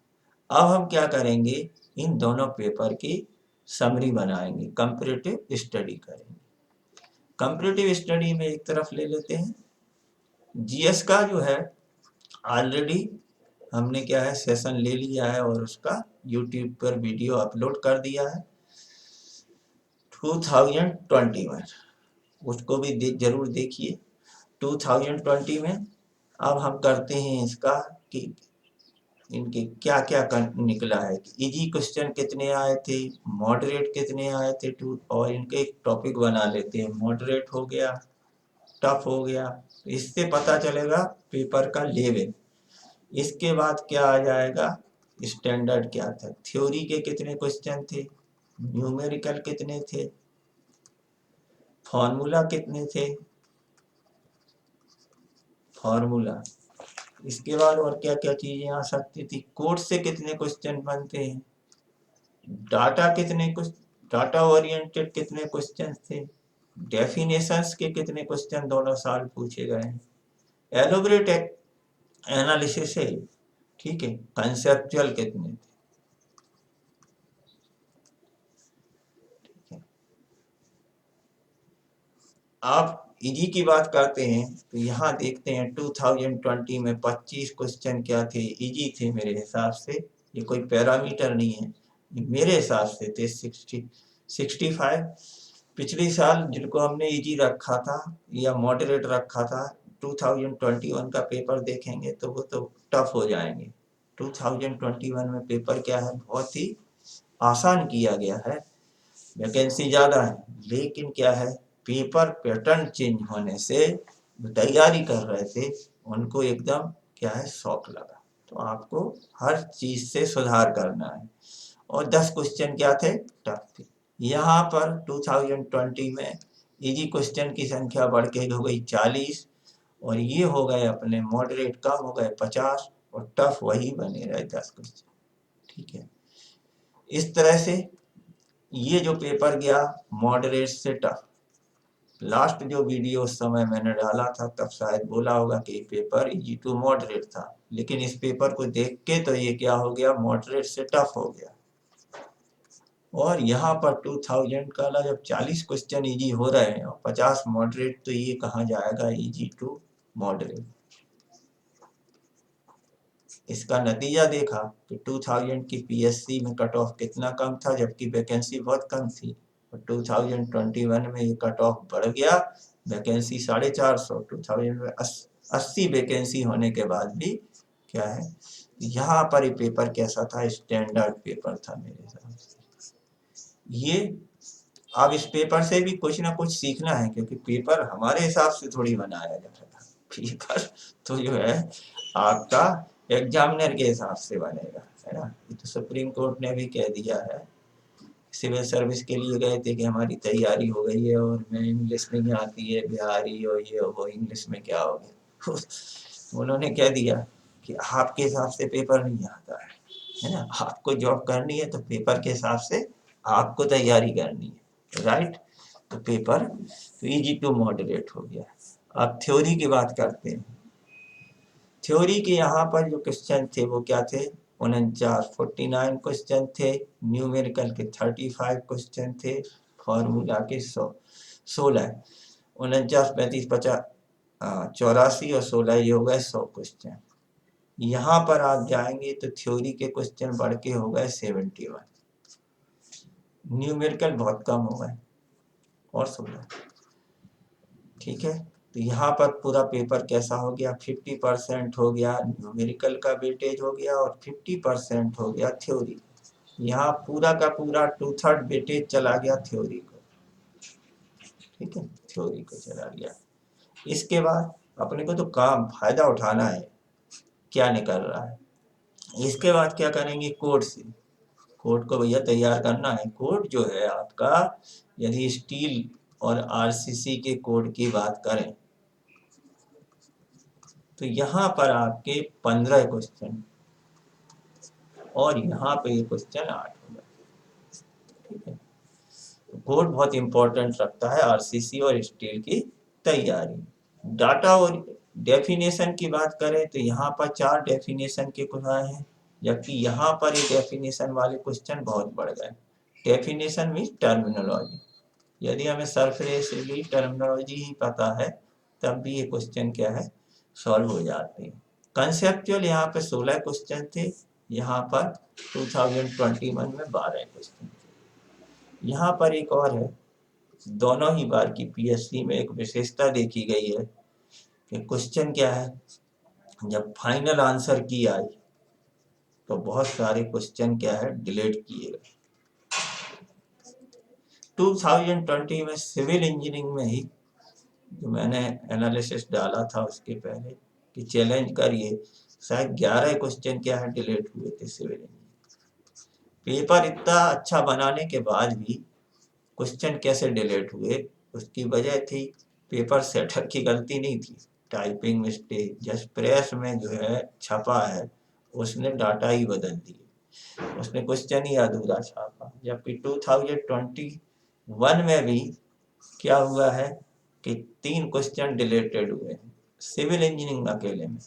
अब हम क्या करेंगे, इन दोनों पेपर की समरी बनाएंगे, कंपैरेटिव स्टडी करेंगे। कंपैरेटिव स्टडी में एक तरफ ले लेते हैं, जीएस का जो है ऑलरेडी हमने क्या है सेशन ले लिया है और उसका यूट्यूब पर वीडियो अपलोड कर दिया है 2021, उसको भी जरूर देखिए। 2020 में अब हम करते हैं इसका कि इनके क्या क्या निकला है, इजी क्वेश्चन कितने आए थे, मॉडरेट कितने आए थे, और इनके एक टॉपिक बना लेते हैं, मॉडरेट हो गया, टफ हो गया। इससे पता चलेगा पेपर का लेवल। इसके बाद क्या आ जाएगा, स्टैंडर्ड क्या था, थ्योरी के कितने क्वेश्चन थे, न्यूमेरिकल कितने थे, फॉर्मूला कितने थे, फॉर्मूला। इसके बाद और क्या क्या चीजें आ सकती थी, कोड से कितने क्वेश्चन बनते हैं, डाटा कितने कुछ, डाटा ओरिएंटेड कितने क्वेश्चन थे, डेफिनेशंस के कितने क्वेश्चन दोनों साल पूछे गए हैं, एलोबरेट एनालिसिस है, ठीक है, कंसेप्चुअल कितने थे। आप इजी की बात करते हैं तो यहाँ देखते हैं 2020 में 25 क्वेश्चन क्या थे, इजी थे मेरे हिसाब से, ये कोई पैरामीटर नहीं है, मेरे हिसाब से थे 65। पिछले साल जिनको हमने इजी रखा था या मॉडरेट रखा था 2021 का पेपर देखेंगे तो वो तो टफ हो जाएंगे। 2021 में पेपर क्या है बहुत ही आसान किया गया है, वैकेंसी ज़्यादा है, लेकिन क्या है पेपर पैटर्न चेंज होने से तैयारी कर रहे थे उनको एकदम क्या है शौक लगा। तो आपको हर चीज़ से सुधार करना है। और 10 क्वेश्चन क्या थे, टफ थे। यहाँ पर 2020 में इजी क्वेश्चन की संख्या बढ़ के हो गई 40 और ये हो गए अपने मॉडरेट कम हो गए 50 और टफ वही बने रहे 10 क्वेश्चन। ठीक है, इस तरह से ये जो पेपर गया मॉडरेट से टफ। लास्ट जो वीडियो उस समय मैंने डाला था तब शायद बोला होगा कि पेपर इजी टू मॉडरेट था, लेकिन इस पेपर को देख के तो ये क्या हो गया मॉडरेट से टफ हो गया। और यहाँ पर 2000 का जब 40 क्वेश्चन इजी हो रहे हैं और 50 मॉडरेट, तो ये कहाँ जाएगा इजी टू मॉडरेट। इसका नतीजा देखा कि 2000 की पीएससी में कट ऑफ कितना कम था जबकि वैकेंसी बहुत कम थी, और 2021 में ये कट ऑफ बढ़ गया, वैकेंसी 450, 2000 में 80 वैकेंसी होने के बाद भी क्या है यहाँ पर ये पेपर कैसा था, स्टैंडर्ड पेपर था मेरे हिसाब से। ये अब इस पेपर से भी कुछ ना कुछ सीखना है क्योंकि पेपर हमारे हिसाब से थोड़ी बनाया जा रहा था, पेपर तो जो है आपका एग्जामिनर के हिसाब से बनेगा, है ना। ये तो सुप्रीम कोर्ट ने भी कह दिया है, सिविल सर्विस के लिए गए थे कि हमारी तैयारी हो गई है और मैं इंग्लिश नहीं आती है, बिहारी और ये वो इंग्लिश में क्या हो गया उन्होंने कह दिया कि आपके हिसाब से पेपर नहीं आता है ना, आपको जॉब करनी है तो पेपर के हिसाब से आपको तैयारी करनी है, राइट। तो पेपर तो इजी टू मॉडरेट हो गया। अब थ्योरी की बात करते हैं। थ्योरी के यहाँ पर जो क्वेश्चन थे वो क्या थे, 49 क्वेश्चन थे, न्यूमेरिकल के 35 क्वेश्चन थे, फॉर्मूला के 16 49 35 50 84 और 16 ये हो गए 100 क्वेश्चन। यहाँ पर आप जाएंगे तो थ्योरी के क्वेश्चन बढ़ के हो गए 71, न्यूमेरिकल बहुत कम हो गए और 16। ठीक है, तो यहाँ पर पूरा पेपर कैसा हो गया, 50% हो गया न्यूमेरिकल का वेटेज हो गया और 50% हो गया थ्योरी। यहाँ पूरा का पूरा 2/3 वेटेज चला गया थ्योरी को। ठीक है, थ्योरी को चला गया। इसके बाद अपने को तो काम फायदा उठाना है क्या निकल रहा है। इसके बाद क्या करेंगे, कोड से। कोड को भैया तैयार करना है। कोड जो है आपका, यदि स्टील और आरसीसी के कोड की बात करें तो यहाँ पर आपके 15 क्वेश्चन और यहाँ पे ये क्वेश्चन 8 होगा। ठीक है, तो कोड बहुत इंपॉर्टेंट रखता है आरसीसी और स्टील की तैयारी। डाटा और डेफिनेशन की बात करें तो यहाँ पर 4 डेफिनेशन के कुछ आए हैं, जबकि यहाँ पर ये डेफिनेशन वाले क्वेश्चन बहुत बढ़ गए। Definition means terminology. यदि हमें सरफेसली टर्मिनोलॉजी ही पता है तब भी ये क्वेश्चन क्या है, सॉल्व हो जाते हैं। कंसेप्चुअल यहाँ पे 16 क्वेश्चन थे, यहाँ पर 2021 में 12 क्वेश्चन थे। यहाँ पर एक और है, दोनों ही बार की पीएससी में एक विशेषता देखी गई है कि क्वेश्चन क्या है, जब फाइनल आंसर की आई तो बहुत सारे क्वेश्चन क्या है, डिलीट किए गए। 2020 में सिविल इंजीनियरिंग में ही जो मैंने एनालिसिस डाला था उसके पहले कि चैलेंज करिए, शायद 11 क्वेश्चन क्या है डिलीट हुए थे सिविल इंजीनियरिंग। पेपर इतना अच्छा बनाने के बाद भी क्वेश्चन कैसे डिलीट हुए, उसकी वजह थी पेपर सेटर की गलती नहीं थी, टाइपिंग मिस्टेक। जस्ट प्रेस में जो है छपा है उसने डाटा ही बदल दिए, उसने क्वेश्चन ही अधूरा छापा। जबकि 2021 में भी क्या हुआ है कि 3 क्वेश्चन डिलीटेड हुए हैं, सिविल इंजीनियरिंग अकेले में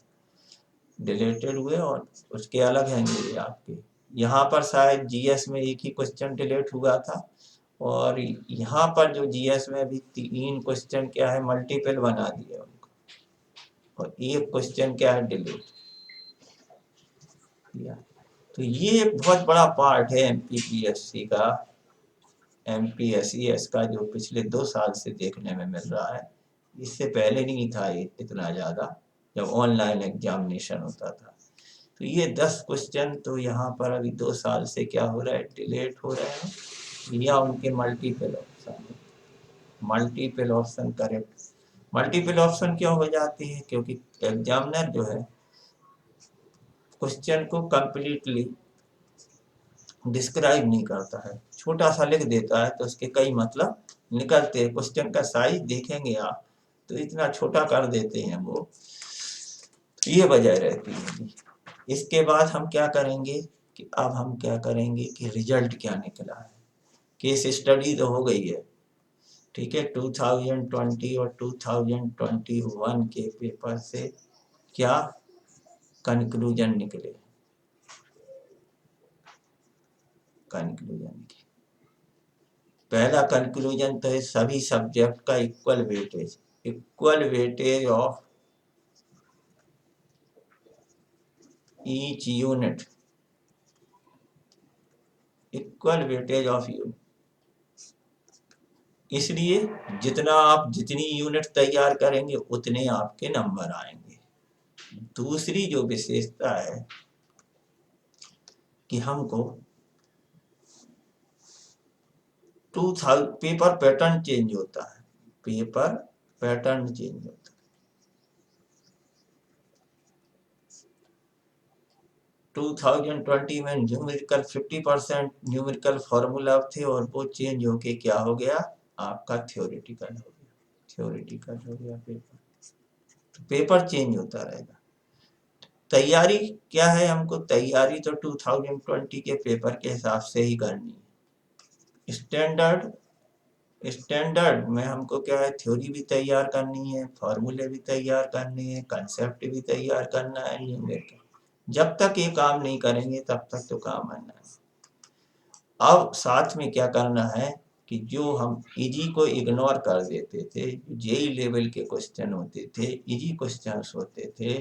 डिलीटेड हुए और उसके अलग हैंगे आपके। यहाँ पर शायद जीएस में एक ही क्वेश्चन डिलीट हुआ था और यहाँ पर जो जीएस में भी 3 क्वेश्चन क्या है मल्टीपल बना दिए उनको, और एक क्वेश्चन क्या है डिलीट किया। तो ये एक बहुत बड़ा पार्ट है एमपीपीएससी का, एमपीएससीएस का, जो पिछले 2 साल से देखने में मिल रहा है। इससे पहले नहीं था ये इतना ज़्यादा, जब ऑनलाइन एग्जामिनेशन होता था। तो ये 10 क्वेश्चन तो यहाँ पर अभी 2 साल से क्या हो रहा है, डिलीट हो रहे हैं या उनके multiple option. Multiple option correct, multiple option क्यों हो जाती है, क्योंकि एग्जामिनर जो है क्वेश्चन को कंप्लीटली डिस्क्राइब नहीं करता है, छोटा सा लिख देता है तो उसके कई मतलब निकलते हैं। क्वेश्चन का साइज देखेंगे आप तो इतना छोटा कर देते हैं वो, तो ये वजह रहती है। इसके बाद हम क्या करेंगे कि अब हम क्या करेंगे कि रिजल्ट क्या निकला है। केस स्टडी तो हो गई है, ठीक है। 2020 और 2021 के पेपर से क्या कंक्लूजन निकले, कंक्लूजन की पहला कंक्लूजन तो है सभी सब्जेक्ट का equal weightage of each unit, equal weightage of unit. इसलिए जितनी यूनिट तैयार करेंगे उतने आपके नंबर आएंगे। दूसरी जो विशेषता है कि हमको पेपर पैटर्न चेंज होता है, पेपर पैटर्न चेंज होता है। 2020 में न्यूमेरिकल 50% न्यूमेरिकल फॉर्मूला थे और वो चेंज होके क्या हो गया, आपका थ्योरेटिकल हो गया, थ्योरेटिकल हो गया पेपर। तो पेपर चेंज होता रहेगा। तैयारी क्या है, हमको तैयारी तो 2020 के पेपर के हिसाब से ही करनी है। स्टैंडर्ड में हमको क्या है, थ्योरी भी तैयार करनी है, फॉर्मूले भी तैयार करने हैं, कंसेप्ट भी तैयार करना है न्यूमेरिकल। जब तक ये काम नहीं करेंगे तब तक तो काम आना है। अब साथ में क्या करना है कि जो हम इजी को इग्नोर कर देते थे, जेई लेवल के क्वेश्चन होते थे, इजी क्वेश्चंस होते थे,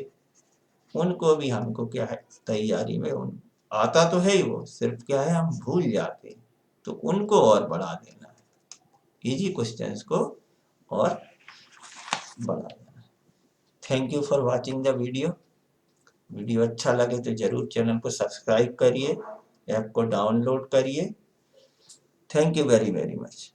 उनको भी हमको क्या है तैयारी में उन आता तो है ही, वो सिर्फ क्या है हम भूल जाते हैं, तो उनको और बढ़ा देना है, इजी क्वेश्चंस को और बढ़ा देना। Thank you for watching the video अच्छा लगे तो जरूर चैनल को सब्सक्राइब करिए, ऐप को डाउनलोड करिए। Thank you very very much.